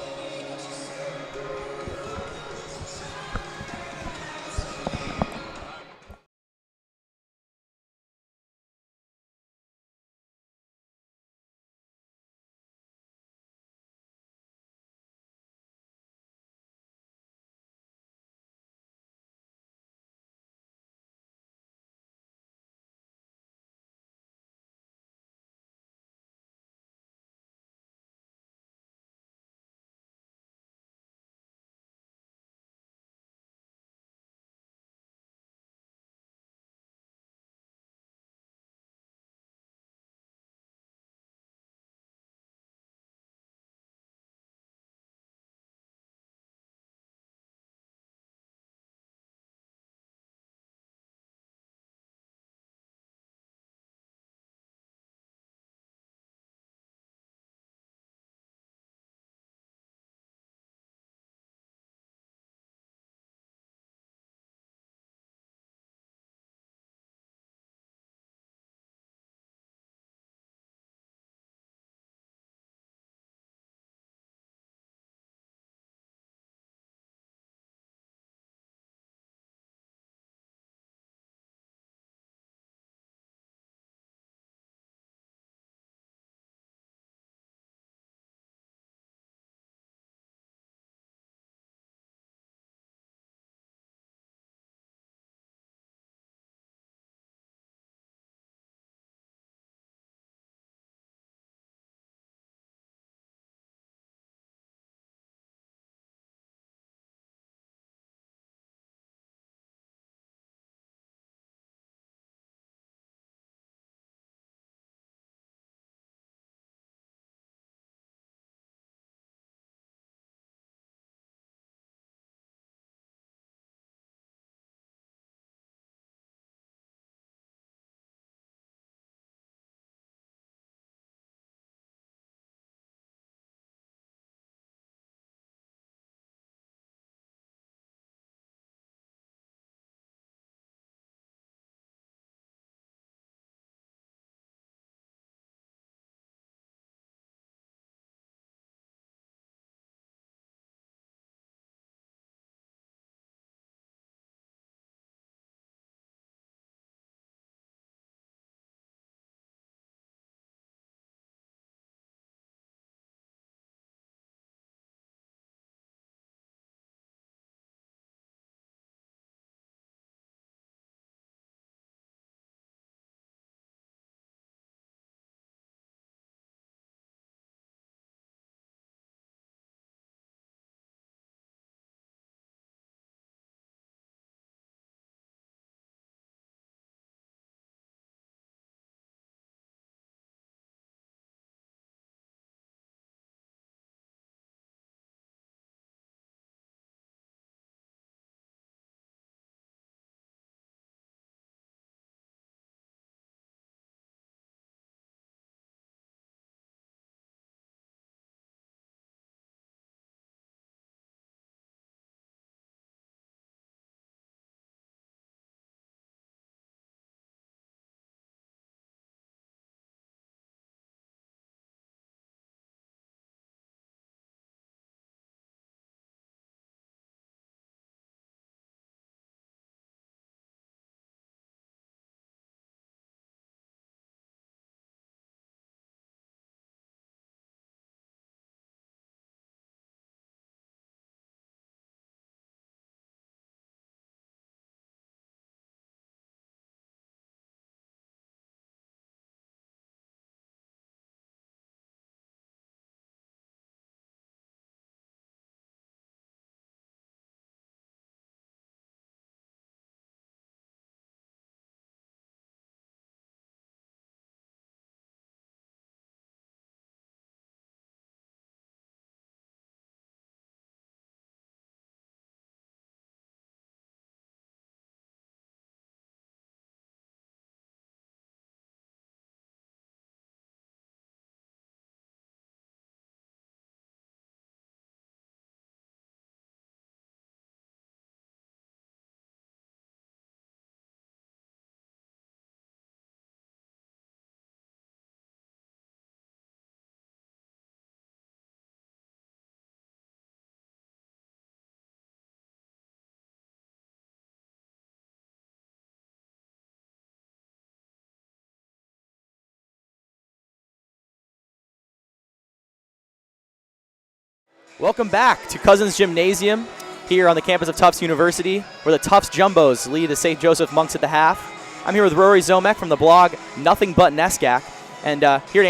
Welcome back to Cousins Gymnasium here on the campus of Tufts University, where the Tufts Jumbos lead the St. Joseph Monks at the half. I'm here with Rory Zomek from the blog Nothing But NESCAC, and here to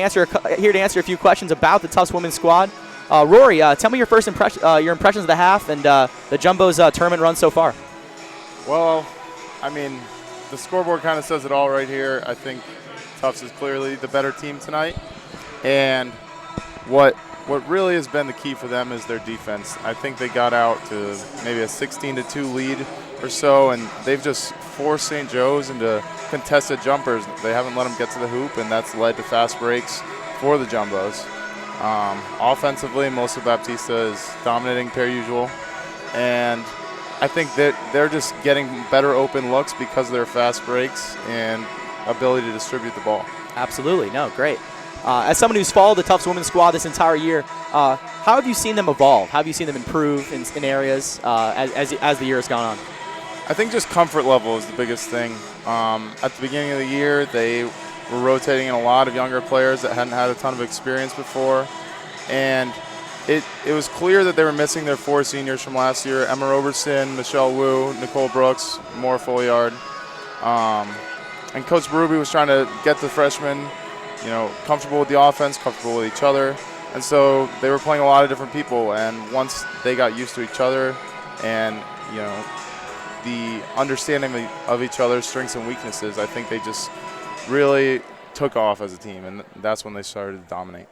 answer a few questions about the Tufts women's squad. Rory, tell me your impressions of the half and the Jumbos tournament run so far. Well, I mean, the scoreboard kind of says it all right here. I think Tufts is clearly the better team tonight, and what really has been the key for them is their defense. I think they got out to maybe a 16-2 lead or so, and they've just forced St. Joe's into contested jumpers. They haven't let them get to the hoop, and that's led to fast breaks for the Jumbos. Offensively, Melissa Baptista is dominating per usual, and I think that they're just getting better open looks because of their fast breaks and ability to distribute the ball. Absolutely. No, great. As someone who's followed the Tufts women's squad this entire year, how have you seen them evolve? How have you seen them improve in areas as the year has gone on? I think just comfort level is the biggest thing. At the beginning of the year, they were rotating in a lot of younger players that hadn't had a ton of experience before, and it was clear that they were missing their 4 seniors from last year: Emma Roberson, Michelle Wu, Nicole Brooks, Maura Folliard. And Coach Berube was trying to get the freshmen comfortable with the offense, comfortable with each other. And so they were playing a lot of different people. And once they got used to each other and, the understanding of each other's strengths and weaknesses, I think they just really took off as a team. And that's when they started to dominate.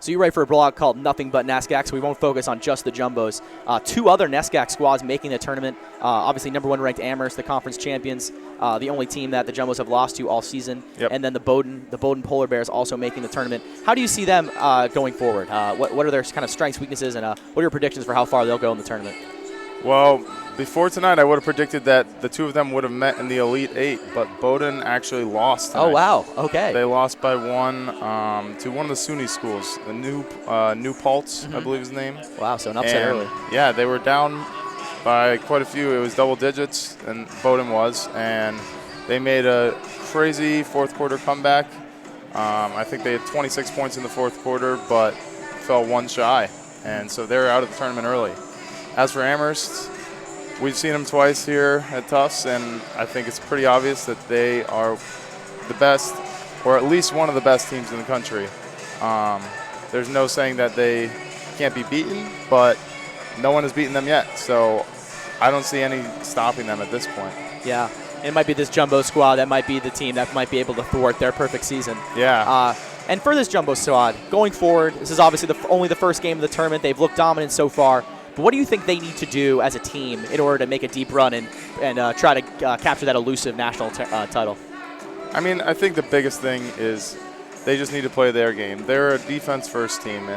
So you write for a blog called Nothing But NESCAC, so we won't focus on just the Jumbos. 2 other NESCAC squads making the tournament. Obviously, number 1 ranked Amherst, the conference champions, the only team that the Jumbos have lost to all season. Yep. And then the Bowdoin Polar Bears also making the tournament. How do you see them going forward? What are their kind of strengths, weaknesses, and what are your predictions for how far they'll go in the tournament? Well, before tonight, I would have predicted that the 2 of them would have met in the Elite 8, but Bowdoin actually lost tonight. Oh, wow. Okay. They lost by 1 to one of the SUNY schools, the New Paltz, I believe is the name. Wow, so an upset early. Yeah, they were down by quite a few. It was double digits, and Bowdoin was, and they made a crazy fourth quarter comeback. I think they had 26 points in the fourth quarter, but fell 1 shy, and so they're out of the tournament early. As for Amherst, we've seen them twice here at Tufts, and I think it's pretty obvious that they are the best, or at least one of the best teams in the country. There's no saying that they can't be beaten, but no one has beaten them yet, so I don't see any stopping them at this point. Yeah, it might be this Jumbo squad that might be the team that might be able to thwart their perfect season. Yeah. And for this Jumbo squad, going forward, this is obviously only the first game of the tournament. They've looked dominant so far. But what do you think they need to do as a team in order to make a deep run and try to capture that elusive national title? I mean, I think the biggest thing is they just need to play their game. They're a defense-first team,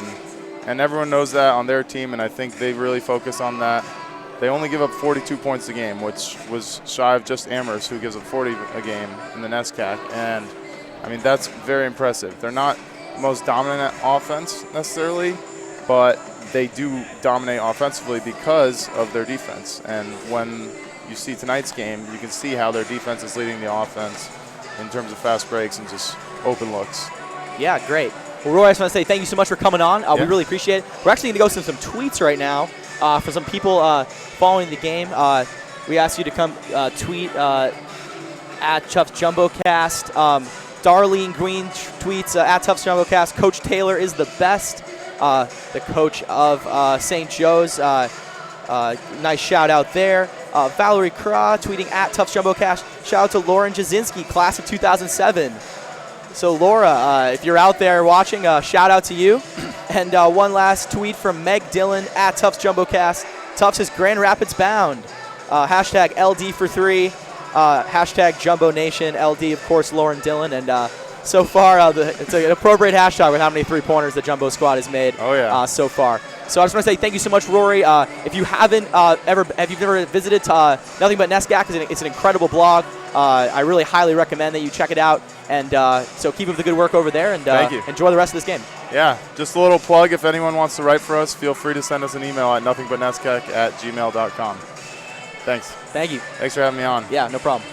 and everyone knows that on their team, and I think they really focus on that. They only give up 42 points a game, which was shy of just Amherst, who gives up 40 a game in the NESCAC. And, I mean, that's very impressive. They're not the most dominant at offense necessarily, but they do dominate offensively because of their defense. And when you see tonight's game, you can see how their defense is leading the offense in terms of fast breaks and just open looks. Yeah, great. Well, Roy, I just want to say thank you so much for coming on. We really appreciate it. We're actually going to go through some tweets right now for some people following the game. We asked you to come tweet at Tufts JumboCast. Darlene Green tweets at Tufts JumboCast, Coach Taylor is the best. The coach of St. Joe's. Nice shout out there. Valerie Craw tweeting at Tufts JumboCast. Shout out to Lauren Jasinski, class of 2007. So Laura, if you're out there watching, shout out to you. And one last tweet from Meg Dillon at Tufts JumboCast. Tufts is Grand Rapids bound. Hashtag LD for 3. Hashtag Jumbo Nation. LD, of course, Lauren Dillon. And so far, it's an appropriate hashtag with how many 3-pointers the Jumbo squad has made so far. So I just want to say thank you so much, Rory. If you haven't never visited Nothing But NESCAC, it's an incredible blog. I really highly recommend that you check it out. And so keep up the good work over there, and thank you. Enjoy the rest of this game. Yeah, just a little plug. If anyone wants to write for us, feel free to send us an email at nothingbutnescac@gmail.com. Thanks. Thank you. Thanks for having me on. Yeah, no problem.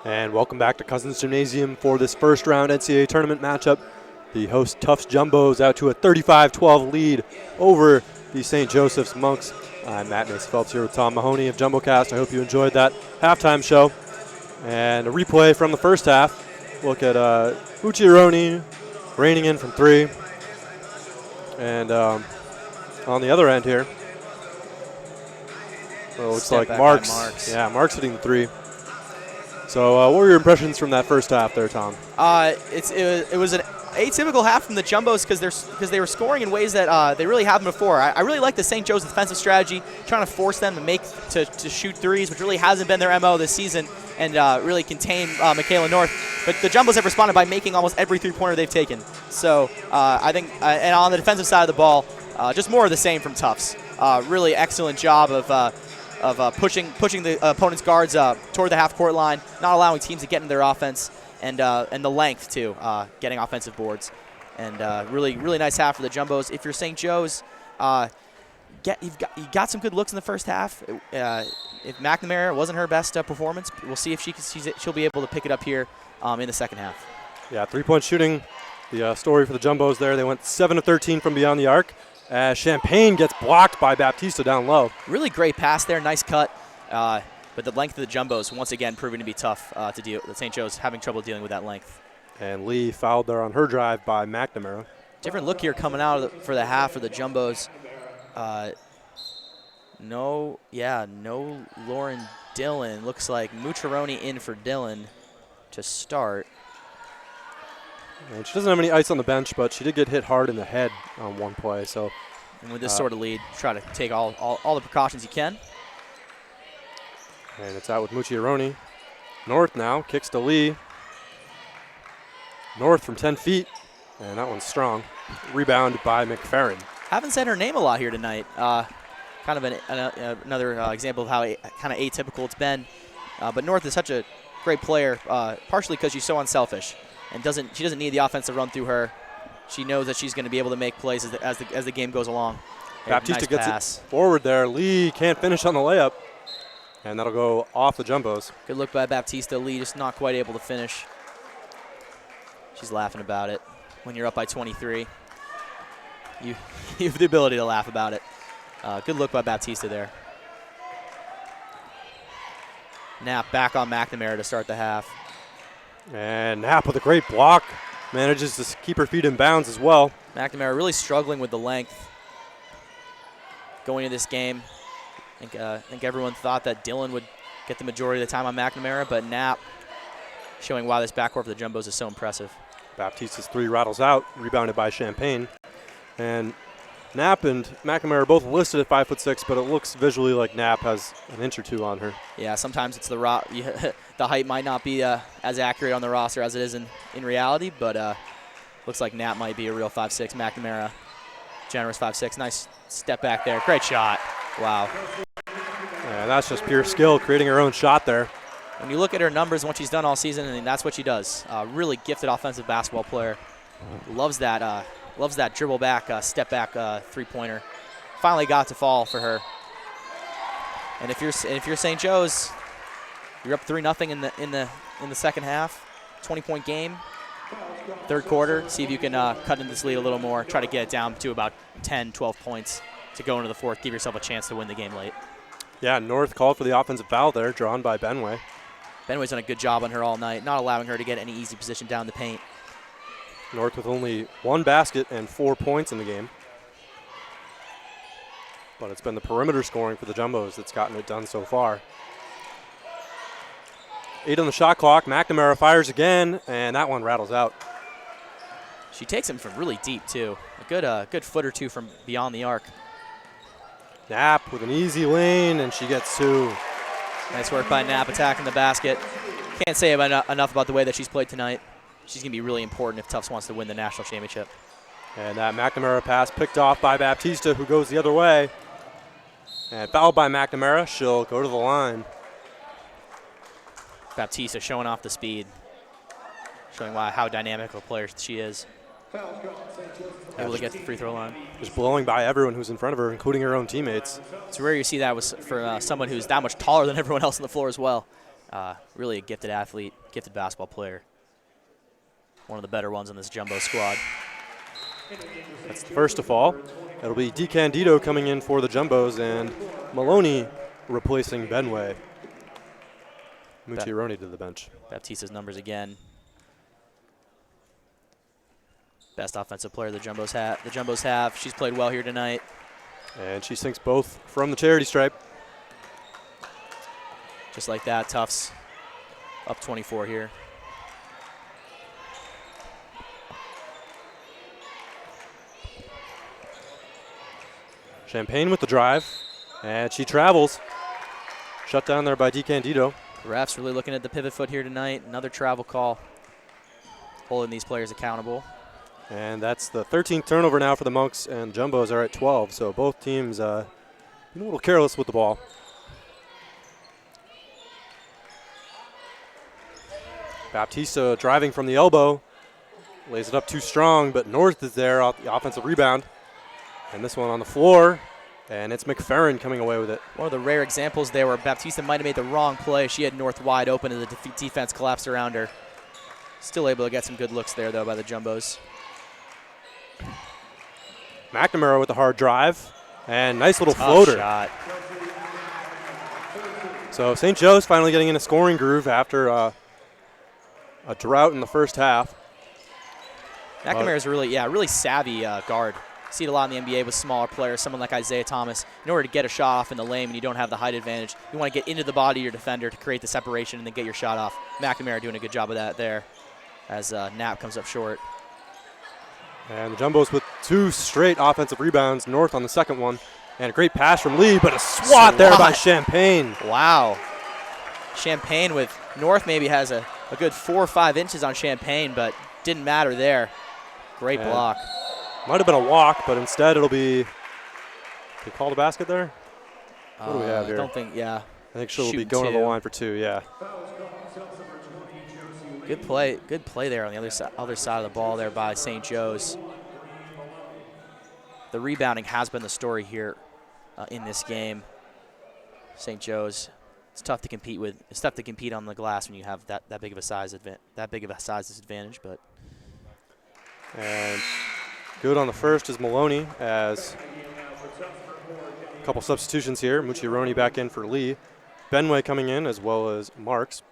And welcome back to Cousins Gymnasium for this first round NCAA tournament matchup. The host Tufts Jumbos out to a 35-12 lead over the St. Joseph's Monks. I'm Matt Mace Phelps here with Tom Mahoney of JumboCast. I hope you enjoyed that halftime show. And a replay from the first half. Look at Uchiaroni reining in from 3. And on the other end here, well, it looks like Marks. Yeah, Marks hitting the 3. So what were your impressions from that first half there, Tom? It was an atypical half from the Jumbos because they were scoring in ways that they really haven't before. I really like the St. Joe's defensive strategy, trying to force them to shoot threes, which really hasn't been their MO this season, and really contain Michaela North. But the Jumbos have responded by making almost every three-pointer they've taken. So I think, and on the defensive side of the ball, just more of the same from Tufts. Really excellent job of pushing the opponent's guards toward the half-court line, not allowing teams to get into their offense, and the length, too, getting offensive boards. And really nice half for the Jumbos. If you're St. Joe's, you got some good looks in the first half. If McNamara wasn't her best performance, we'll see if she'll be able to pick it up here in the second half. Yeah, three-point shooting, the story for the Jumbos there. They went 7 of 13 from beyond the arc. Champagne gets blocked by Baptista down low. Really great pass there, nice cut. But the length of the Jumbos, once again, proving to be tough to deal with. St. Joe's having trouble dealing with that length. And Lee fouled there on her drive by McNamara. Different look here coming out for the half for the Jumbos. No Lauren Dillon. Looks like Mucciaroni in for Dillon to start. And she doesn't have any ice on the bench, but she did get hit hard in the head on one play. So, and with this sort of lead, try to take all the precautions you can. And it's out with Mucciaroni. North now kicks to Lee. North from 10 feet, and that one's strong. Rebound by McFerrin. Haven't said her name a lot here tonight. Kind of another example of how kind of atypical it's been. But North is such a great player, partially because she's so unselfish. And she doesn't need the offense to run through her. She knows that she's going to be able to make plays as the game goes along. Baptista nice gets pass. It forward there. Lee can't finish on the layup, and that'll go off the Jumbos. Good look by Baptista. Lee just not quite able to finish. She's laughing about it. When you're up by 23, you have the ability to laugh about it. Good look by Baptista there. Knapp back on McNamara to start the half. And Knapp with a great block. Manages to keep her feet in bounds as well. McNamara really struggling with the length going into this game. I think everyone thought that Dillon would get the majority of the time on McNamara, but Knapp showing why this backcourt for the Jumbos is so impressive. Baptista's 3 rattles out, rebounded by Champagne. And Knapp and McNamara are both listed at 5'6", but it looks visually like Knapp has an inch or 2 on her. Yeah, sometimes it's the height might not be as accurate on the roster as it is in reality, but looks like Knapp might be a real 5'6". McNamara, generous 5'6". Nice step back there. Great shot. Wow. Yeah, that's just pure skill, creating her own shot there. When you look at her numbers and what she's done all season, and that's what she does. Really gifted offensive basketball player. Loves that dribble back, step back three-pointer. Finally got to fall for her. And if you're St. Joe's, you're up 3-0 in the second half. 20-point game. Third quarter, see if you can cut into this lead a little more. Try to get it down to about 10, 12 points to go into the fourth. Give yourself a chance to win the game late. Yeah, North called for the offensive foul there, drawn by Benway. Benway's done a good job on her all night, not allowing her to get any easy position down the paint. North with only 1 basket and 4 points in the game. But it's been the perimeter scoring for the Jumbos that's gotten it done so far. 8 on the shot clock. McNamara fires again, and that one rattles out. She takes him from really deep, too. A good foot or 2 from beyond the arc. Knapp with an easy lane, and she gets 2. Nice work by Knapp attacking the basket. Can't say enough about the way that she's played tonight. She's going to be really important if Tufts wants to win the national championship. And that McNamara pass picked off by Baptista, who goes the other way. And fouled by McNamara. She'll go to the line. Baptista showing off the speed, showing how dynamic a player she is. Able to get to the free throw line. Just blowing by everyone who's in front of her, including her own teammates. It's rare you see that for someone who's that much taller than everyone else on the floor as well. Really a gifted athlete, gifted basketball player. One of the better ones on this Jumbo squad. That's the first to fall. It'll be DiCandido coming in for the Jumbos and Maloney replacing Benway. Mucciaroni to the bench. Baptista's numbers again. Best offensive player the Jumbos have. She's played well here tonight. And she sinks both from the charity stripe. Just like that, Tufts up 24 here. Champagne with the drive, and she travels. Shut down there by DiCandido. The refs really looking at the pivot foot here tonight. Another travel call, holding these players accountable. And that's the 13th turnover now for the Monks, and Jumbos are at 12. So both teams being a little careless with the ball. Baptista driving from the elbow, lays it up too strong, but North is there off the offensive rebound. And this one on the floor, and it's McFerrin coming away with it. One of the rare examples there where Baptista might have made the wrong play. She had North wide open and the defense collapsed around her. Still able to get some good looks there, though, by the Jumbos. McNamara with a hard drive, and nice little floater. Shot. So St. Joe's finally getting in a scoring groove after a drought in the first half. McNamara's really savvy guard. See it a lot in the NBA with smaller players, someone like Isaiah Thomas. In order to get a shot off in the lane when you don't have the height advantage, you want to get into the body of your defender to create the separation and then get your shot off. McNamara doing a good job of that there as Knapp comes up short. And the Jumbos with 2 straight offensive rebounds, North on the second one. And a great pass from Lee, but a swat there by Champagne. Wow. Champagne with North maybe has a good 4 or 5 inches on Champagne, but didn't matter there. Great block. Might have been a walk, but instead it'll be, they called a basket there? What do we have here? I don't think, I think she'll be going to the line for 2, yeah. Good play there on the other side of the ball there by St. Joe's. The rebounding has been the story here in this game. St. Joe's, it's tough to compete with. It's tough to compete on the glass when you have that big of a size disadvantage. But and good on the first is Maloney as a couple substitutions here. Mucciaroni back in for Lee. Benway coming in as well as Marks.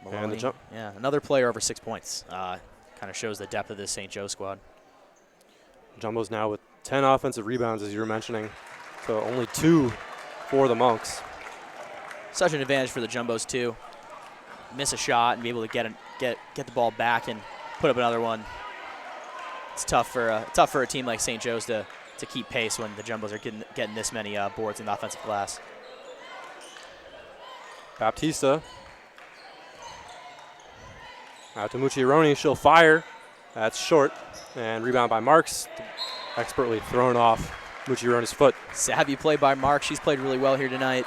Maloney, and the jump. Yeah, another player over 6 points. Kind of shows the depth of this St. Joe squad. Jumbo's now with 10 offensive rebounds, as you were mentioning. So only 2 for the Monks. Such an advantage for the Jumbos, too. Miss a shot and be able to get the ball back and put up another one. It's tough for a team like St. Joe's to keep pace when the Jumbos are getting this many boards in the offensive glass. Baptista. Out to Mucciaroni. She'll fire. That's short. And rebound by Marks. Expertly thrown off Mucciaroni's foot. Savvy play by Marks. She's played really well here tonight.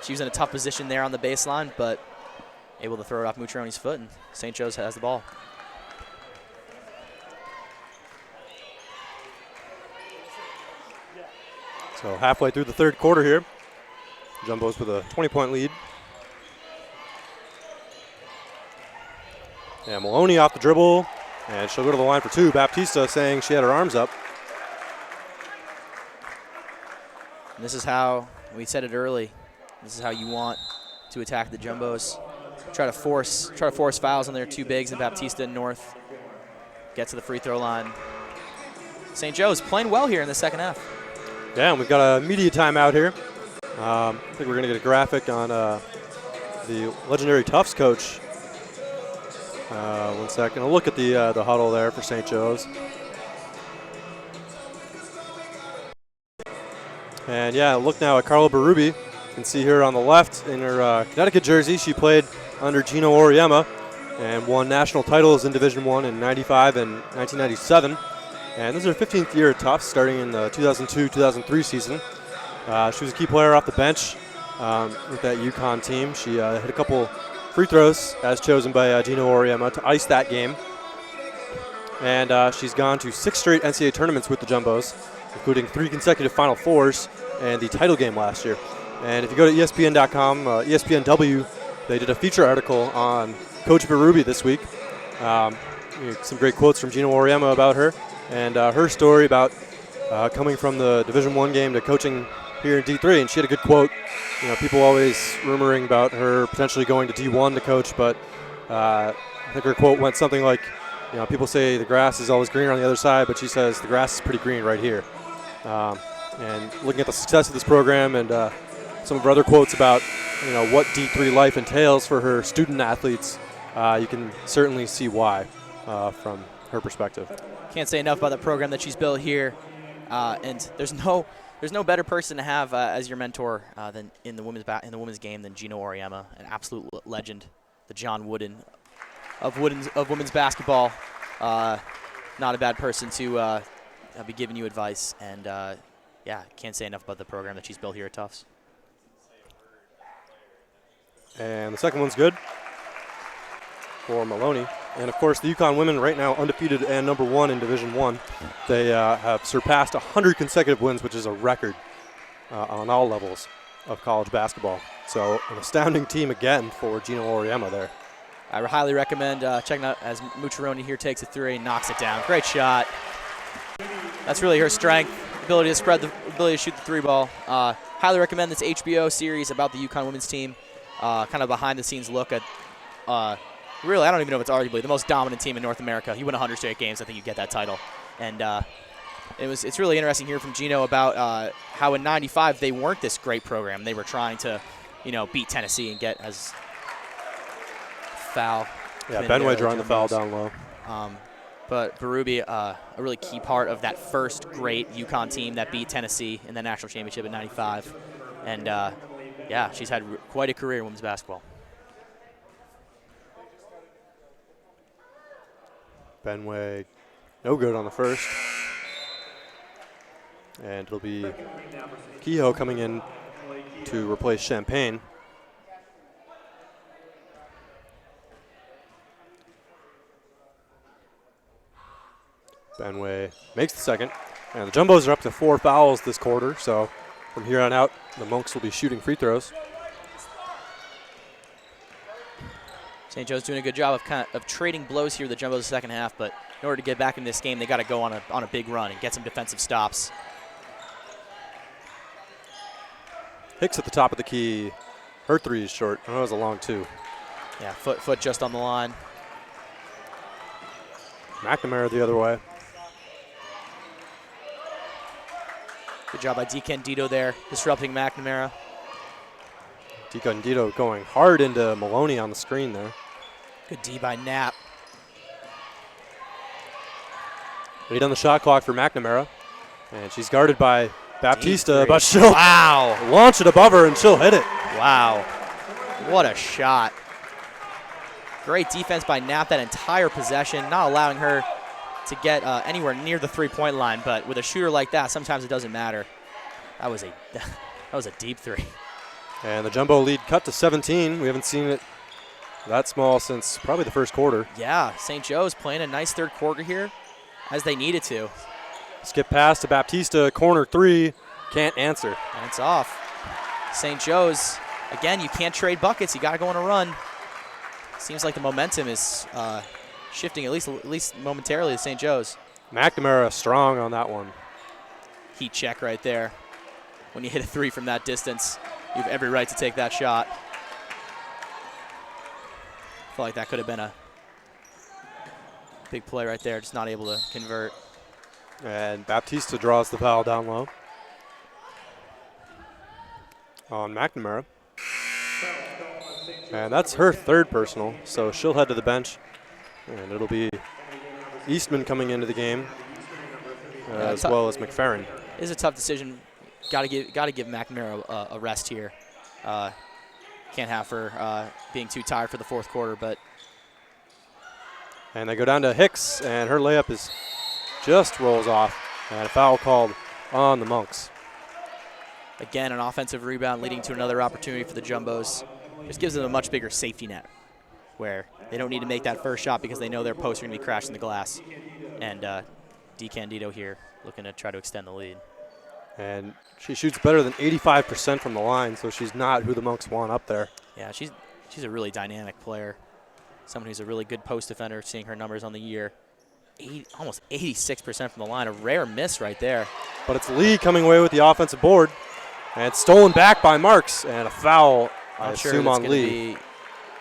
She was in a tough position there on the baseline, but able to throw it off Mucciaroni's foot, and St. Joe's has the ball. So halfway through the third quarter here. Jumbos with a 20-point lead. Yeah, Maloney off the dribble, and she'll go to the line for 2. Baptista saying she had her arms up. And this is how, we said it early, this is how you want to attack the Jumbos. Try to force fouls on their 2 bigs and Baptista and North. Get to the free throw line. St. Joe's playing well here in the second half. Yeah, and we've got a media timeout here. I think we're going to get a graphic on the legendary Tufts coach. 1 second. I'll look at the huddle there for St. Joe's. And yeah, look now at Carla Berube. You can see her on the left in her Connecticut jersey. She played under Gino Auriemma and won national titles in Division I in '95 and 1997. And this is her 15th year at Tufts, starting in the 2002-2003 season. She was a key player off the bench with that UConn team. She hit a couple free throws as chosen by Gino Auriemma to ice that game. And she's gone to 6 straight NCAA tournaments with the Jumbos, including 3 consecutive Final Fours and the title game last year. And if you go to ESPN.com, ESPNW, they did a feature article on Coach Berube this week. Some great quotes from Gina Oriema about her, and her story about coming from the Division I game to coaching here in D3. And she had a good quote. People always rumoring about her potentially going to D1 to coach, but I think her quote went something like, people say the grass is always greener on the other side, but she says the grass is pretty green right here. And looking at the success of this program and some of her other quotes about what D3 life entails for her student athletes, you can certainly see why from her perspective. Can't say enough about the program that she's built here, and there's no better person to have as your mentor than in the women's game than Gina Oriema, an absolute legend, the John Wooden of women's basketball. Not a bad person to be giving you advice, and can't say enough about the program that she's built here at Tufts. And the second one's good for Maloney. And, of course, the UConn women right now undefeated and #1 in Division I. They have surpassed 100 consecutive wins, which is a record on all levels of college basketball. So an astounding team again for Gina Oriema there. I would highly recommend checking out as Mucciaroni here takes a three and knocks it down. Great shot. That's really her strength, ability to spread the ability to shoot the three ball. Highly recommend this HBO series about the UConn women's team. Kind of behind-the-scenes look at, really, I don't even know if it's arguably the most dominant team in North America. You win 100 straight games, I think you get that title. And it's really interesting here from Gino about how in '95 they weren't this great program. They were trying to, beat Tennessee and get as foul. Yeah, Benway drawing the foul down low. But Berube, a really key part of that first great UConn team that beat Tennessee in the national championship in '95. And, she's had quite a career in women's basketball. Benway, no good on the first. And it'll be Kehoe coming in to replace Champagne. Benway makes the second. And the Jumbos are up to 4 fouls this quarter, so from here on out, the Monks will be shooting free throws. St. Joe's doing a good job of trading blows here the Jumbos the second half, but in order to get back in this game, they got to go on a big run and get some defensive stops. Hicks at the top of the key. Her three is short. Oh, it was a long two. Yeah, foot just on the line. McNamara the other way. Good job by DiCandido there, disrupting McNamara. DiCandido going hard into Maloney on the screen there. Good D by Knapp. 8 on the shot clock for McNamara. And she's guarded by Baptista, but she'll launch it above her and she'll hit it. Wow. What a shot. Great defense by Knapp that entire possession, not allowing her to get anywhere near the three-point line, but with a shooter like that, sometimes it doesn't matter. That was a deep three. And the Jumbo lead cut to 17. We haven't seen it that small since probably the first quarter. Yeah, St. Joe's playing a nice third quarter here, as they needed to. Skip pass to Baptista, corner three, can't answer. And it's off. St. Joe's, again, you can't trade buckets. You got to go on a run. Seems like the momentum is shifting at least momentarily to St. Joe's. McNamara strong on that one. Heat check right there. When you hit a three from that distance, you have every right to take that shot. I feel like that could have been a big play right there, just not able to convert. And Baptista draws the foul down low on McNamara. And that's her third personal, so she'll head to the bench. And it'll be Eastman coming into the game, as well as McFerrin. It is a tough decision. Got to give McNamara a rest here. Can't have her being too tired for the fourth quarter, but. And they go down to Hicks, and her layup is just rolls off, and a foul called on the Monks. Again, an offensive rebound leading to another opportunity for the Jumbos. This gives them a much bigger safety net, where they don't need to make that first shot because they know their posts are going to be crashing the glass. And DiCandido here looking to try to extend the lead. And she shoots better than 85% from the line, so she's not who the Monks want up there. Yeah, she's a really dynamic player. Someone who's a really good post defender, seeing her numbers on the year. Almost 86% from the line, a rare miss right there. But it's Lee coming away with the offensive board. And it's stolen back by Marks, and a foul, I assume, on Lee.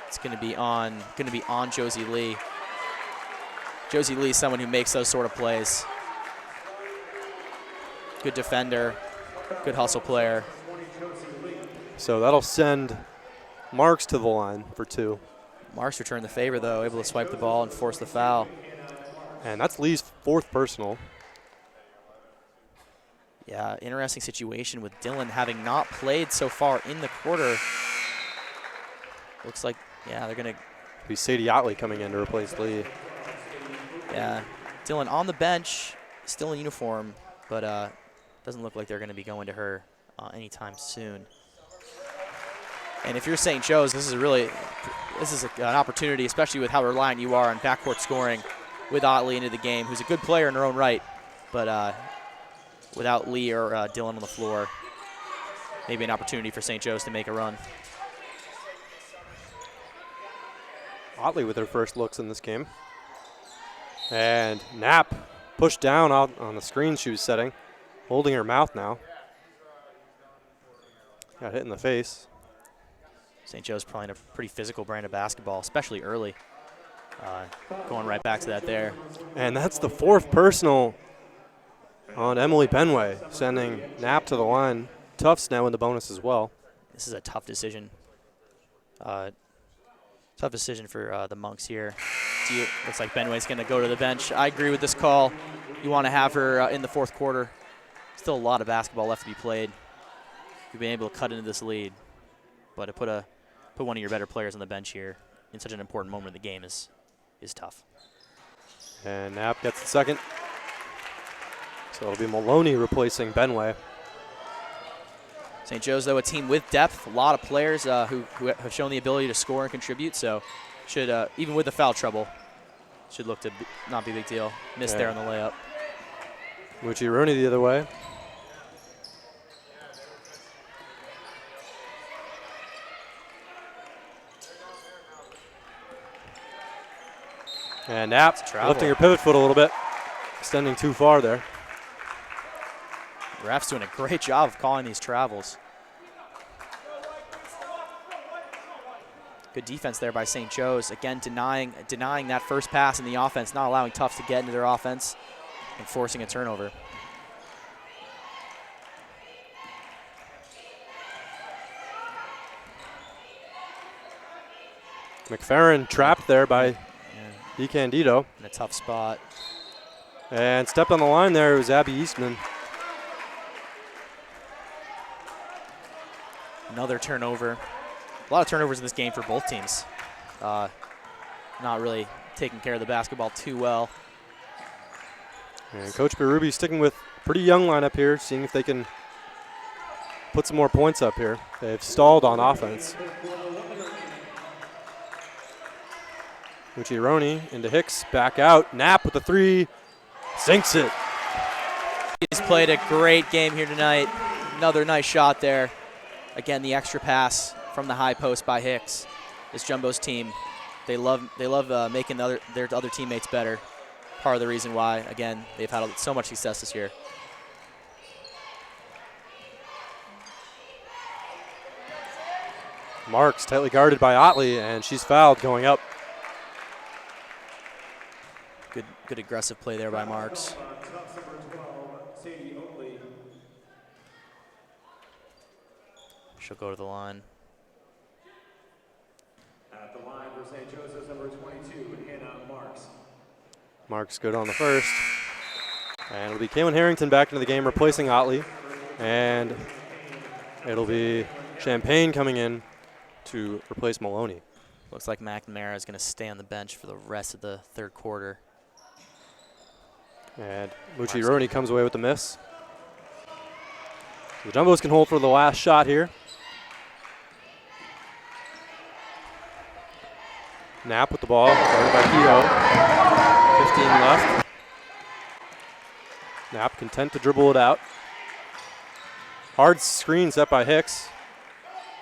It's going to be on Josie Lee. Josie Lee is someone who makes those sort of plays. Good defender, good hustle player. So that'll send Marks to the line for 2. Marks returned the favor, though, able to swipe the ball and force the foul. And that's Lee's 4th personal. Yeah, interesting situation with Dylan having not played so far in the quarter. Looks like, yeah, they're going to be Sadie Otley coming in to replace Lee. Yeah, Dylan on the bench, still in uniform, but doesn't look like they're going to be going to her anytime soon. And if you're St. Joe's, this is an opportunity, especially with how reliant you are on backcourt scoring with Otley into the game, who's a good player in her own right, but without Lee or Dylan on the floor, maybe an opportunity for St. Joe's to make a run. Otley with her first looks in this game. And Knapp pushed down out on the screen she was setting, holding her mouth now. Got hit in the face. St. Joe's playing a pretty physical brand of basketball, especially early. Going right back to that there. And that's the 4th personal on Emily Benway, sending Knapp to the line. Tufts now in the bonus as well. This is a tough decision. Tough decision for the Monks here. Looks like Benway's going to go to the bench. I agree with this call. You want to have her in the 4th quarter. Still a lot of basketball left to be played. You've been able to cut into this lead. But to put one of your better players on the bench here in such an important moment of the game is tough. And Knapp gets the second. So it'll be Maloney replacing Benway. St. Joe's, though, a team with depth, a lot of players who have shown the ability to score and contribute, so should, even with the foul trouble, should look to not be a big deal. Missed there on the layup. Mucci Rooney the other way. And Knapp lifting her pivot foot a little bit, extending too far there. Ref's doing a great job of calling these travels. Good defense there by St. Joe's. Again, denying that first pass in the offense, not allowing Tufts to get into their offense and forcing a turnover. McFerrin trapped there by DeCandido. In a tough spot. And stepped on the line there. It was Abby Eastman. Another turnover. A lot of turnovers in this game for both teams. Not really taking care of the basketball too well. And Coach Berube sticking with a pretty young lineup here, seeing if they can put some more points up here. They've stalled on offense. Mucciaroni into Hicks, back out. Knapp with the 3, sinks it. He's played a great game here tonight. Another nice shot there. Again, the extra pass from the high post by Hicks. This Jumbo's team, they love making their other teammates better. Part of the reason why, again, they've had so much success this year. Marks tightly guarded by Otley, and she's fouled going up. Good aggressive play there by Marks. She'll go to the line. At the line for St. Joseph's, number 22, Hannah Marks. Marks good on the first. And it'll be Kaylin Harrington back into the game, replacing Otley. And it'll be Champagne coming in to replace Maloney. Looks like McNamara is going to stay on the bench for the rest of the 3rd quarter. And Mucciaroni comes away with the miss. So the Jumbos can hold for the last shot here. Knapp with the ball, guarded by Kehoe. 15 left. Knapp content to dribble it out. Hard screen set by Hicks.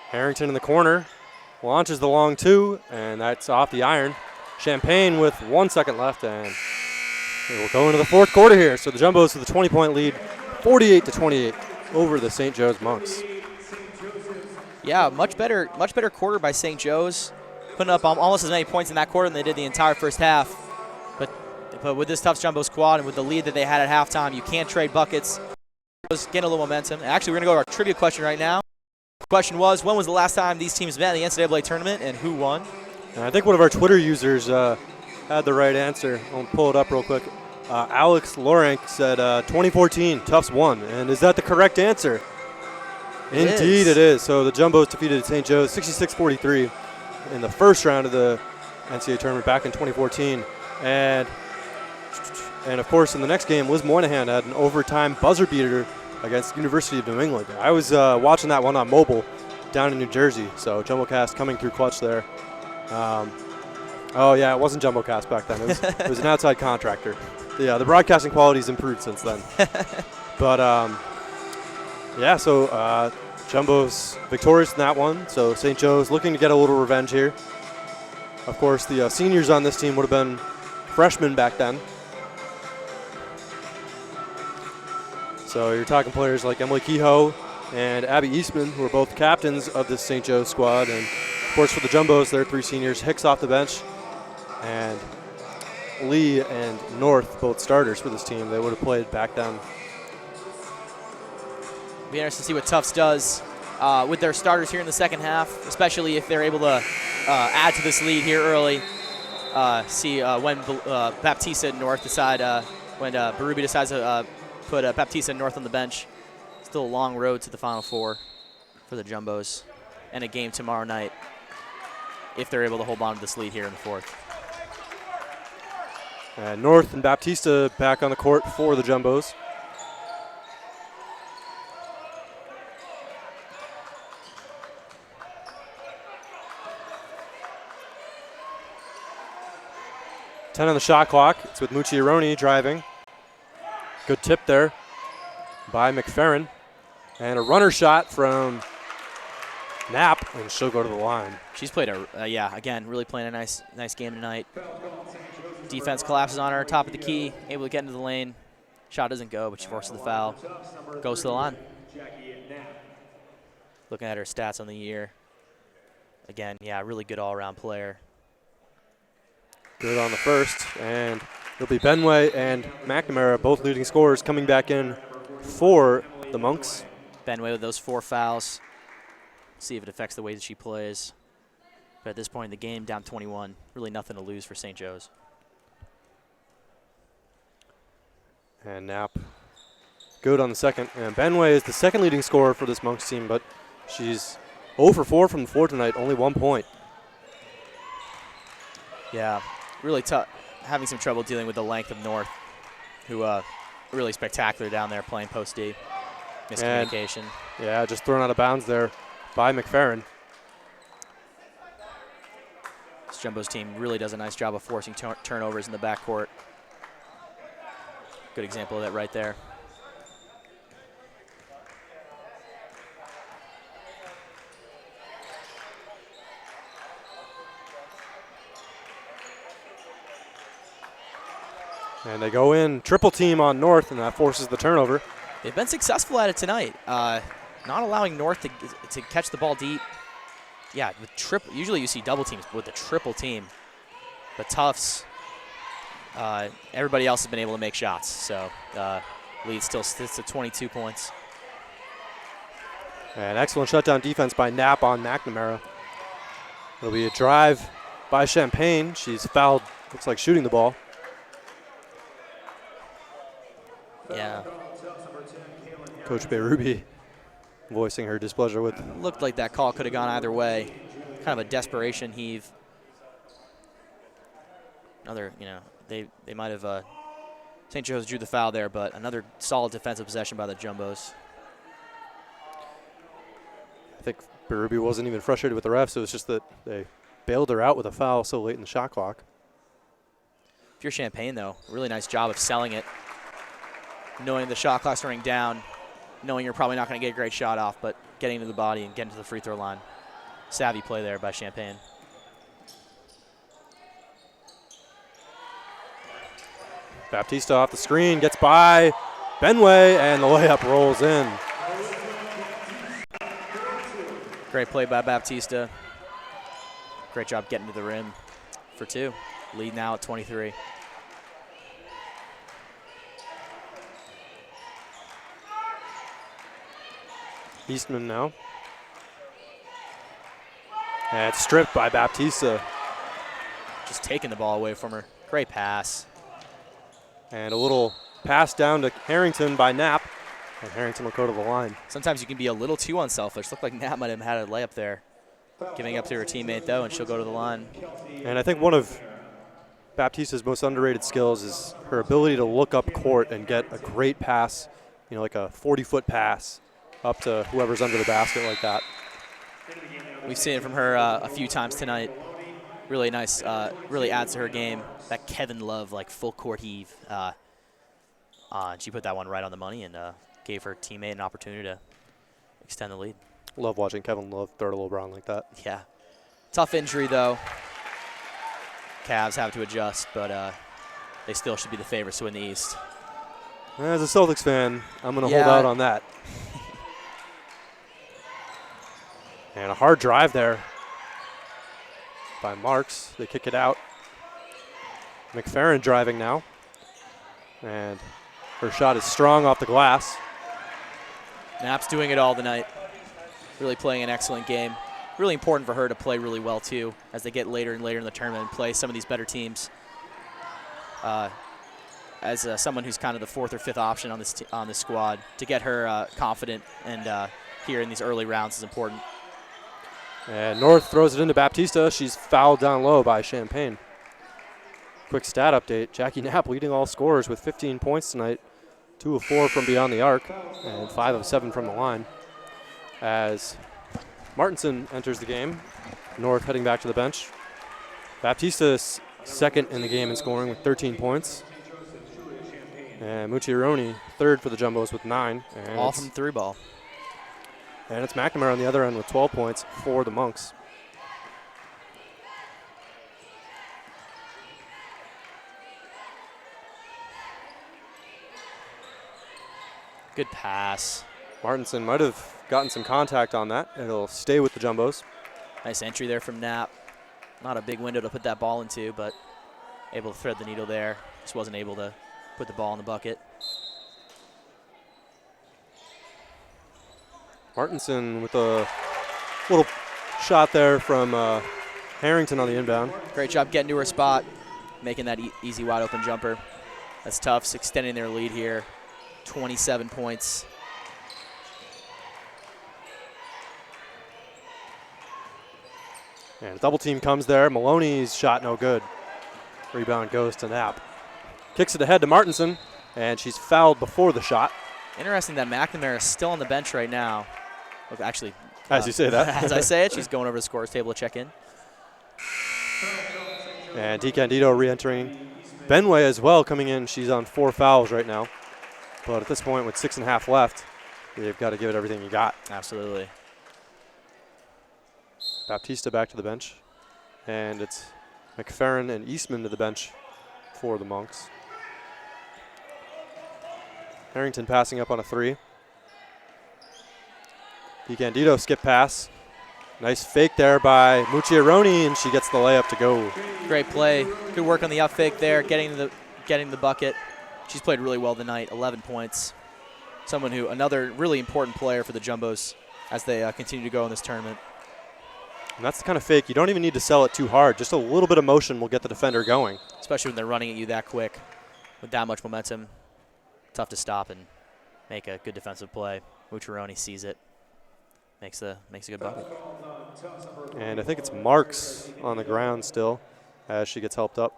Harrington in the corner. Launches the long 2, and that's off the iron. Champagne with 1 second left, and it will go into the fourth quarter here. So the Jumbos with a 20-point lead, 48-28 over the St. Joe's Monks. Yeah, much better quarter by St. Joe's, putting up almost as many points in that quarter than they did the entire first half. But with this Tufts Jumbo squad and with the lead that they had at halftime, you can't trade buckets. Getting a little momentum. Actually, we're going to go to our trivia question right now. The question was, when was the last time these teams met in the NCAA tournament, and who won? And I think one of our Twitter users had the right answer. I'll pull it up real quick. Alex Lorenk said 2014, Tufts won. And is that the correct answer? Indeed it is. So the Jumbos defeated St. Joe's 66-43 in the first round of the NCAA tournament back in 2014. And of course, in the next game, Liz Moynihan had an overtime buzzer beater against University of New England. I was watching that one on mobile down in New Jersey. So JumboCast coming through clutch there. Oh, yeah, it wasn't JumboCast back then. It was an outside contractor. Yeah, the broadcasting quality's improved since then. But, yeah, so Jumbo's victorious in that one. So St. Joe's looking to get a little revenge here. Of course, the seniors on this team would have been freshmen back then. So you're talking players like Emily Kehoe and Abby Eastman, who are both captains of this St. Joe's squad. And, of course, for the Jumbos, there are 3 seniors. Hicks off the bench, and Lee and North, both starters for this team. They would have played back then. Be interesting to see what Tufts does with their starters here in the second half, especially if they're able to add to this lead here early. See when Baptista and North decide, when Berube decides to put Baptista and North on the bench. Still a long road to the Final Four for the Jumbos, and a game tomorrow night if they're able to hold on to this lead here in the fourth. And North and Baptista back on the court for the Jumbos. Ten on the shot clock. It's with Mucciaroni driving. Good tip there by McFerrin. And a runner shot from Knapp, and she'll go to the line. She's played again, really playing a nice game tonight. Defense collapses on her, top of the key, able to get into the lane. Shot doesn't go, but she forces the foul. Goes to the line. Looking at her stats on the year. Again, yeah, really good all-around player. Good on the first, and it'll be Benway and McNamara, both leading scorers, coming back in for the Monks. Benway with those 4 fouls. See if it affects the way that she plays. But at this point in the game, down 21. Really nothing to lose for St. Joe's. And Knapp good on the second. And Benway is the second leading scorer for this Monks team, but she's 0 for 4 from the floor tonight, only 1 point. Yeah, really tough. Having some trouble dealing with the length of North, who really spectacular down there playing post D. Miscommunication. And, yeah, just thrown out of bounds there by McFerrin. This Jumbo's team really does a nice job of forcing turnovers in the backcourt. Good example of that right there. And they go in triple team on North, and that forces the turnover. They've been successful at it tonight, not allowing North to catch the ball deep. Yeah, with usually you see double teams with the triple team, but Tufts, everybody else has been able to make shots, so lead still sits at 22 points. And excellent shutdown defense by Knapp on McNamara. It'll be a drive by Champagne. She's fouled, looks like shooting the ball. Yeah. Coach Berube voicing her displeasure with. Looked like that call could have gone either way. Kind of a desperation heave. Another, they might have, St. Joe's drew the foul there, but another solid defensive possession by the Jumbos. I think Berube wasn't even frustrated with the refs. It was just that they bailed her out with a foul so late in the shot clock. If you're Champagne, though, really nice job of selling it. Knowing the shot clock's running down, knowing you're probably not going to get a great shot off, but getting to the body and getting to the free throw line. Savvy play there by Champagne. Baptista off the screen, gets by Benway, and the layup rolls in. Great play by Baptista. Great job getting to the rim for 2. Lead now at 23. Eastman now. And it's stripped by Baptista. Just taking the ball away from her. Great pass. And a little pass down to Harrington by Knapp. And Harrington will go to the line. Sometimes you can be a little too unselfish. Looked like Knapp might have had a layup there. Giving up to her teammate, though, and she'll go to the line. And I think one of Baptista's most underrated skills is her ability to look up court and get a great pass, like a 40-foot pass up to whoever's under the basket like that. We've seen it from her a few times tonight. Really nice, really adds to her game. That Kevin Love, full court heave. And she put that one right on the money and gave her teammate an opportunity to extend the lead. Love watching Kevin Love throw to LeBron like that. Yeah. Tough injury, though. Cavs have to adjust, but they still should be the favorites to win the East. As a Celtics fan, I'm going to hold out on that. And a hard drive there by Marks. They kick it out. McFerrin driving now. And her shot is strong off the glass. Knapp's doing it all tonight. Really playing an excellent game. Really important for her to play really well, too, as they get later and later in the tournament and play some of these better teams. As someone who's kind of the 4th or 5th option on this squad, to get her confident and here in these early rounds is important. And North throws it into Baptista. She's fouled down low by Champagne. Quick stat update. Jackie Knapp leading all scorers with 15 points tonight. 2 of 4 from beyond the arc and 5 of 7 from the line. As Martinson enters the game, North heading back to the bench. Baptista is second in the game in scoring with 13 points. And Mucciaroni third for the Jumbos with 9. And all from 3 ball. And it's McNamara on the other end with 12 points for the Monks. Good pass. Martinson might have gotten some contact on that. It'll stay with the Jumbos. Nice entry there from Knapp. Not a big window to put that ball into, but able to thread the needle there. Just wasn't able to put the ball in the bucket. Martinson with a little shot there from Harrington on the inbound. Great job getting to her spot, making that easy wide open jumper. That's Tufts extending their lead here. 27 points. And a double team comes there. Maloney's shot no good. Rebound goes to Knapp. Kicks it ahead to Martinson, and she's fouled before the shot. Interesting that McNamara is still on the bench right now. Well, actually, as you say that. As I say it, she's going over to the scorer's table to check in. And DiCandido re-entering. Benway as well coming in. She's on 4 fouls right now. But at this point, with 6.5 left, you've got to give it everything you got. Absolutely. Baptista back to the bench. And it's McFerrin and Eastman to the bench for the Monks. Harrington passing up on a 3. DiCandido skip pass. Nice fake there by Mucciaroni, and she gets the layup to go. Great play. Good work on the up fake there, getting the bucket. She's played really well tonight, 11 points. Someone who, another really important player for the Jumbos as they continue to go in this tournament. And that's the kind of fake. You don't even need to sell it too hard. Just a little bit of motion will get the defender going. Especially when they're running at you that quick with that much momentum. Tough to stop and make a good defensive play. Mucciaroni sees it. Makes a good bucket. And I think it's Marks on the ground still as she gets helped up.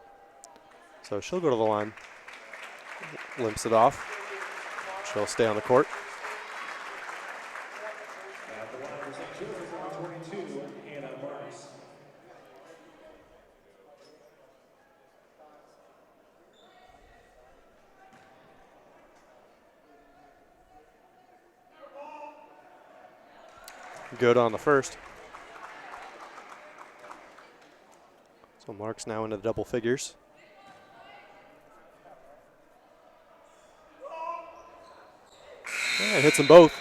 So she'll go to the line. Limps it off. She'll stay on the court. At the line for St. Joe's, number 22, Hannah Marks. good on the first. So Mark's now into the double figures. And hits them both.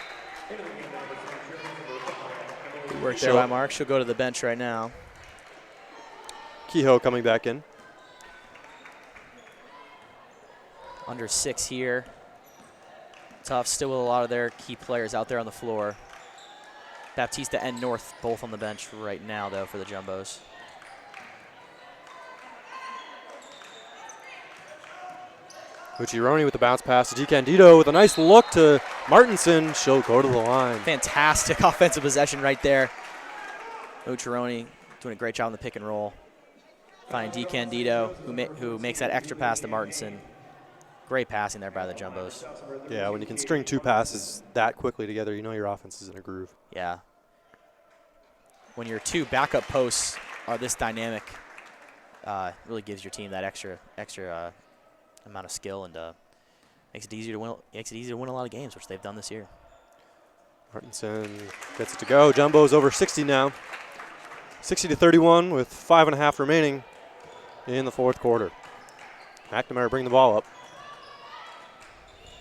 Good work there by Mark. She'll go to the bench right now. Kehoe coming back in. Under 6 here. Tufts still with a lot of their key players out there on the floor. Baptista and North both on the bench right now, though, for the Jumbos. Ucciaroni with the bounce pass to DiCandido with a nice look to Martinson. She'll go to the line. Fantastic offensive possession right there. Ucciaroni doing a great job on the pick and roll. Finding DiCandido, who makes that extra pass to Martinson. Great passing there by the Jumbos. Yeah, when you can string 2 passes that quickly together, you know your offense is in a groove. Yeah. When your 2 backup posts are this dynamic, really gives your team that extra amount of skill and makes it easier to win. Makes it easier to win a lot of games, which they've done this year. Martinson gets it to go. Jumbo's over 60 now. 60-31 with 5.5 remaining in the fourth quarter. McNamara bring the ball up.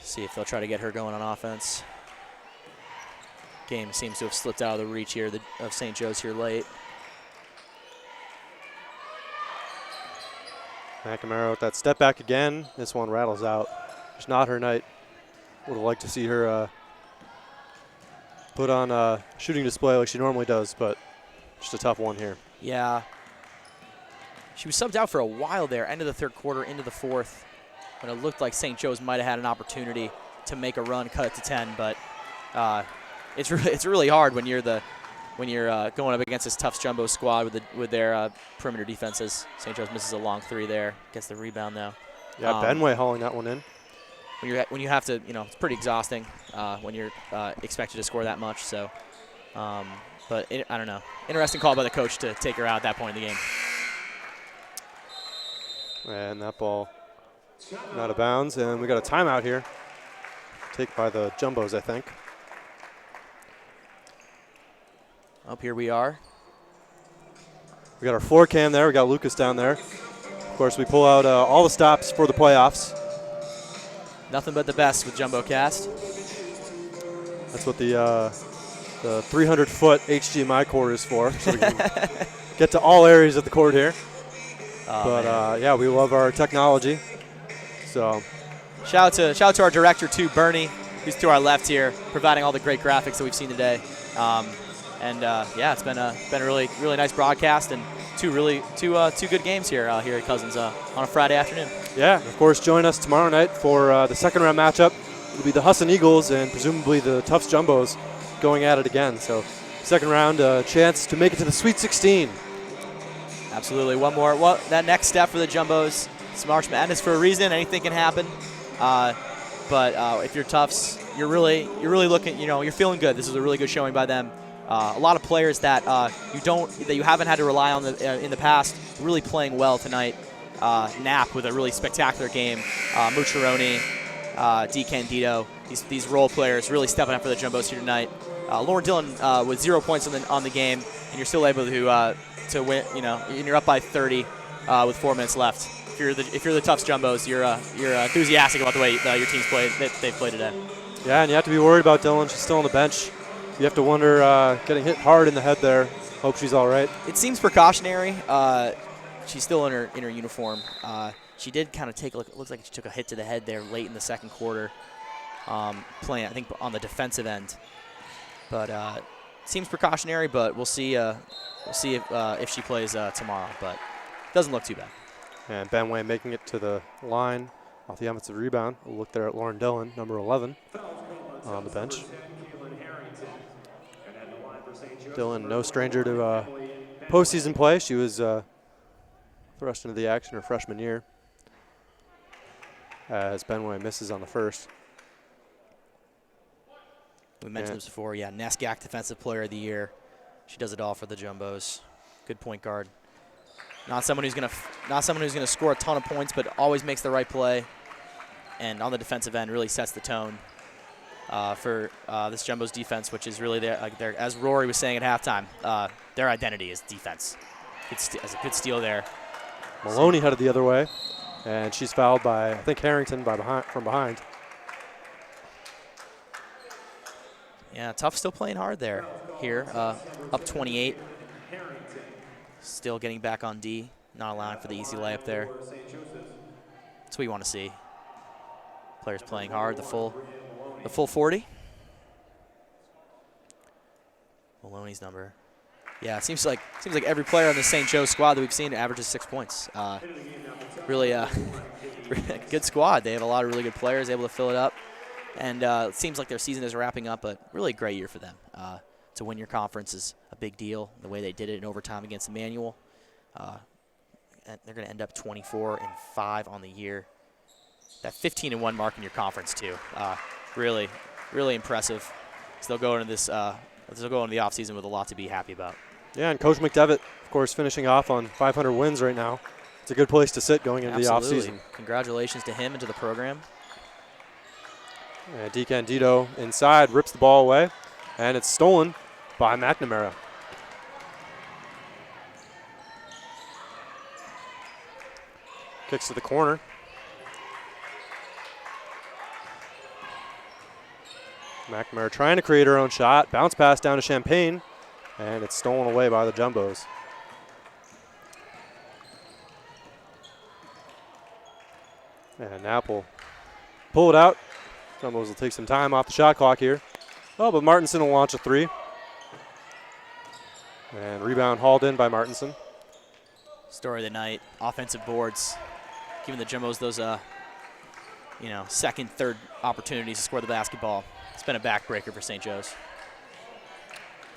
See if they'll try to get her going on offense. Game seems to have slipped out of the reach here of St. Joe's here late. McNamara with that step back again. This one rattles out. It's not her night. Would have liked to see her put on a shooting display like she normally does, but just a tough one here. Yeah. She was subbed out for a while there, end of the third quarter, into the fourth, when it looked like St. Joe's might have had an opportunity to make a run, cut it to 10. But it's really hard when you're going up against this Tufts Jumbo squad with their perimeter defenses. St. Joe's misses a long 3 there, gets the rebound though. Yeah, Benway hauling that one in. When you have to, it's pretty exhausting when you're expected to score that much. So, but I don't know. Interesting call by the coach to take her out at that point in the game. And that ball out of bounds, and we got a timeout here. Take by the Jumbos, I think. Up here we are. We got our floor cam there. We got Lucas down there. Of course, we pull out all the stops for the playoffs. Nothing but the best with JumboCast. That's what the 300-foot HDMI cord is for, so we can get to all areas of the court here. But yeah, we love our technology. So, shout out to our director too, Bernie, who's to our left here, providing all the great graphics that we've seen today. Yeah, it's been a really nice broadcast and two good games here at Cousins on a Friday afternoon. Yeah, of course, join us tomorrow night for the second round matchup. It'll be the Husson Eagles and presumably the Tufts Jumbos going at it again. So, second round, chance to make it to the Sweet 16. Absolutely. One more. Well, that next step for the Jumbos, it's March Madness for a reason. Anything can happen. But if you're Tufts, you're really looking. You're feeling good. This is a really good showing by them. A lot of players that you haven't had to rely on in the past, really playing well tonight. Knapp with a really spectacular game. Mucciaroni, DiCandido, these role players really stepping up for the Jumbos here tonight. Lauren Dillon with 0 points on the game, and you're still able to win. And you're up by 30 with 4 minutes left. If you're the Tufts Jumbos, you're enthusiastic about the way your team's played. They've played today. Yeah, and you have to be worried about Dillon. She's still on the bench. You have to wonder, getting hit hard in the head there. Hope she's all right. It seems precautionary. She's still in her uniform. She did kind of take a look. It looks like she took a hit to the head there late in the second quarter, playing I think on the defensive end. But seems precautionary. But we'll see. We'll see if she plays tomorrow. But doesn't look too bad. And Benway making it to the line off the offensive rebound. We'll look there at Lauren Dillon, number 11, on the bench. Dillon, no stranger to postseason play. She was thrust into the action her freshman year, as Benway misses on the first. We mentioned this before. Yeah, NESCAC Defensive Player of the Year. She does it all for the Jumbos. Good point guard. Not someone who's gonna score a ton of points, but always makes the right play. And on the defensive end, really sets the tone. for this Jumbo's defense, which is really their as Rory was saying at halftime, their identity is defense. It's a good steal there. Maloney headed the other way, and she's fouled by, I think, Harrington from behind. Yeah, Tufts still playing hard there. Here, up 28. Still getting back on D, not allowing for the easy layup there. That's what you want to see. Players playing hard, the full 40. Maloney's number. Yeah, it seems like every player on the St. Joe's squad that we've seen averages 6 points. Really, good squad. They have a lot of really good players able to fill it up. And it seems like their season is wrapping up, but really a great year for them. To win your conference is a big deal. The way they did it in overtime against Emmanuel, and they're going to end up 24-5 on the year. That 15-1 mark in your conference too. Really, really impressive. So they'll go into this. They'll go into the offseason with a lot to be happy about. Yeah, and Coach McDevitt, of course, finishing off on 500 wins right now. It's a good place to sit going into the offseason. Congratulations to him and to the program. And DiCandido inside rips the ball away, and it's stolen by McNamara. Kicks to the corner. McNamara trying to create her own shot. Bounce pass down to Champagne, and it's stolen away by the Jumbos. And Knapp will pull it out. Jumbos will take some time off the shot clock here. Oh, but Martinson will launch a three. And rebound hauled in by Martinson. Story of the night, offensive boards, giving the Jumbos those, second, third opportunities to score the basketball. It's been a backbreaker for St. Joe's.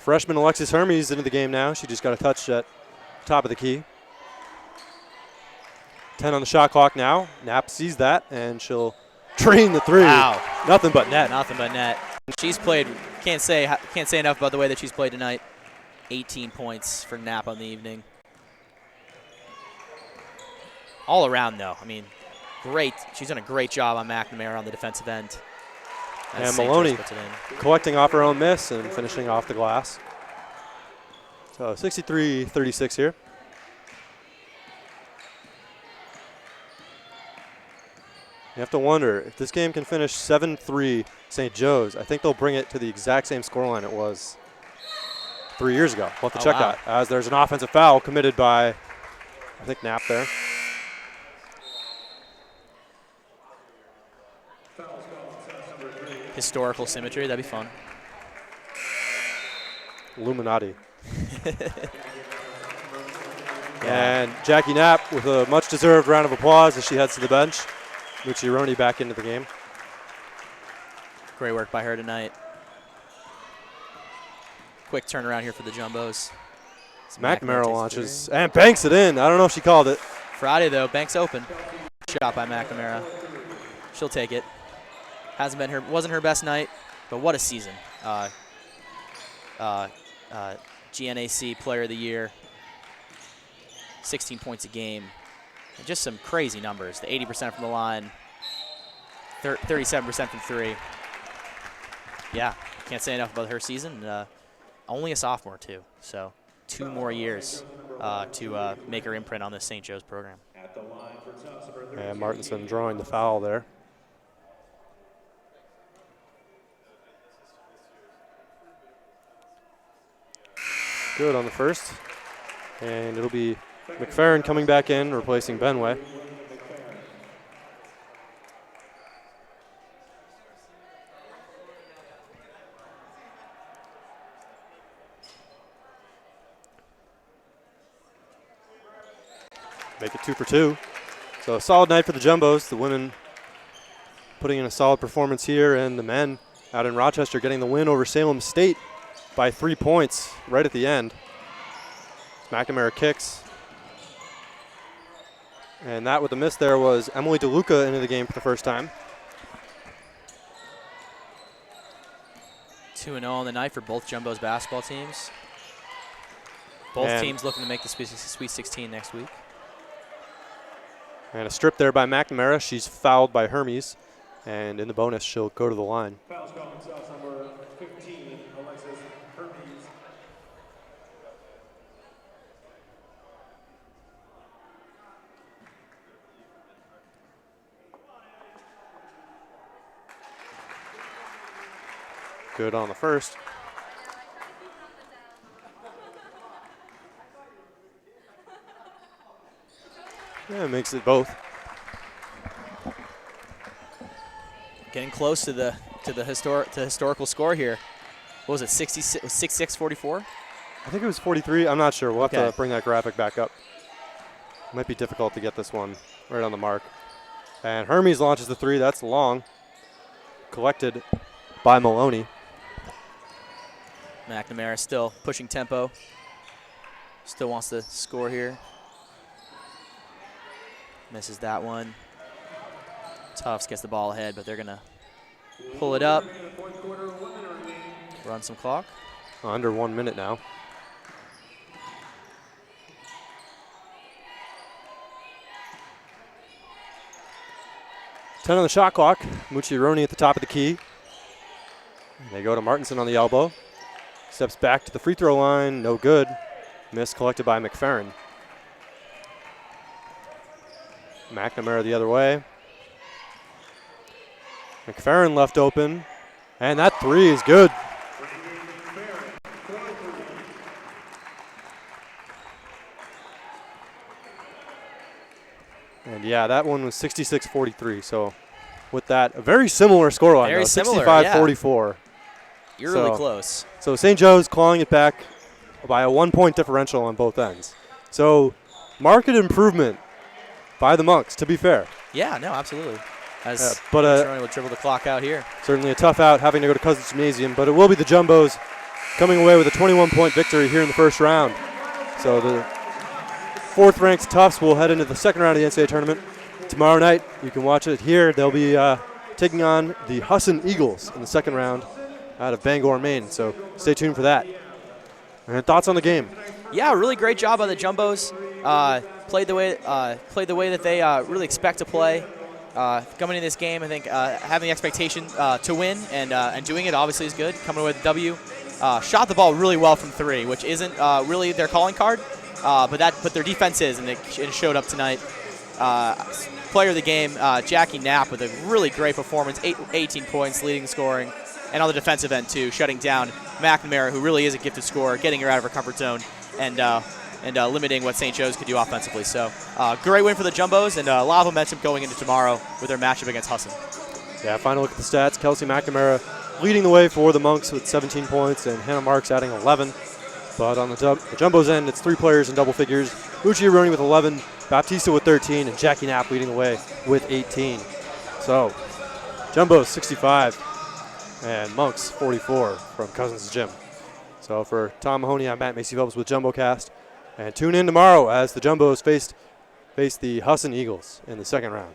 Freshman Alexis Hermes into the game now. She just got a touch at top of the key. 10 on the shot clock now. Knapp sees that, and she'll drain the three. Wow. Nothing but net. Nothing but net. She's played, can't say enough about the way that she's played tonight. 18 points for Knapp on the evening. All around, though. I mean, great. She's done a great job on McNamara on the defensive end. And Maloney collecting off her own miss and finishing off the glass. So 63-36 here. You have to wonder if this game can finish 7-3 St. Joe's. I think they'll bring it to the exact same scoreline it was 3 years ago. We'll have to check that, as there's an offensive foul committed by, I think, Knapp there. Historical symmetry, that'd be fun. Illuminati. And Jackie Knapp with a much-deserved round of applause as she heads to the bench. Mucciaroni back into the game. Great work by her tonight. Quick turnaround here for the Jumbos. McNamara launches and banks it in. I don't know if she called it. Friday, though, banks open. Shot by McNamara. She'll take it. Wasn't her best night, but what a season. GNAC Player of the Year. 16 points a game. And just some crazy numbers. The 80% from the line, 37% from three. Yeah, can't say enough about her season. Only a sophomore, too. So 2 more years to make her imprint on this St. Joe's program. And Martinson drawing the foul there. Good on the first. And it'll be McFerrin coming back in, replacing Benway. Make it 2 for 2. So a solid night for the Jumbos. The women putting in a solid performance here, and the men out in Rochester getting the win over Salem State by 3 points right at the end. McNamara kicks. And that with the miss there was Emily DeLuca into the game for the first time. 2-0 on the night for both Jumbos basketball teams. Both teams looking to make the Sweet 16 next week. And a strip there by McNamara. She's fouled by Hermes. And in the bonus, she'll go to the line. South number 15, Alexis Hermes. Good on the first. Yeah, it makes it both. Getting close to the historical score here. What was it? 66-44? I think it was 43. I'm not sure. We'll have Okay. to bring that graphic back up. Might be difficult to get this one right on the mark. And Hermes launches the three. That's long. Collected by Maloney. McNamara still pushing tempo. Still wants to score here. Misses that one. Tufts gets the ball ahead, but they're going to pull it up. Run some clock. Under 1 minute now. Ten on the shot clock. Mucciaroni at the top of the key. They go to Martinson on the elbow. Steps back to the free throw line. No good. Miss collected by McFerrin. McNamara the other way. McFerrin left open. And that three is good. And yeah, that one was 66-43. So with that, a very similar scoreline. Very similar, 65-44. Eerily close. So St. Joe's clawing it back by a 1 point differential on both ends. So market improvement by the Monks, to be fair. Yeah, no, absolutely. As but Mucciaroni will dribble the clock out here. Certainly a tough out having to go to Cousins Gymnasium, but it will be the Jumbos coming away with a 21-point victory here in the first round. So the fourth-ranked Tufts will head into the second round of the NCAA tournament. Tomorrow night, you can watch it here. They'll be taking on the Husson Eagles in the second round out of Bangor, Maine. So stay tuned for that. And thoughts on the game? Yeah, really great job by the Jumbos. Played the way that they really expect to play. Coming in this game, I think having the expectation to win and doing it obviously is good. Coming away with a W. Shot the ball really well from three, which isn't really their calling card, but their defense is, and it showed up tonight. Player of the game, Jackie Knapp, with a really great performance, 18 points, leading the scoring, and on the defensive end too, shutting down McNamara, who really is a gifted scorer, getting her out of her comfort zone, and limiting what St. Joe's could do offensively. So great win for the Jumbos, and a lot of momentum going into tomorrow with their matchup against Husson. Yeah, final look at the stats. Kelsey McNamara leading the way for the Monks with 17 points, and Hannah Marks adding 11. But on the Jumbos end, it's three players in double figures. Mucciaroni with 11, Baptista with 13, and Jackie Knapp leading the way with 18. So Jumbos 65 and Monks 44 from Cousins Gym. So for Tom Mahoney, I'm Matt Macy Phelps with JumboCast. And tune in tomorrow as the Jumbos face the Husson Eagles in the second round.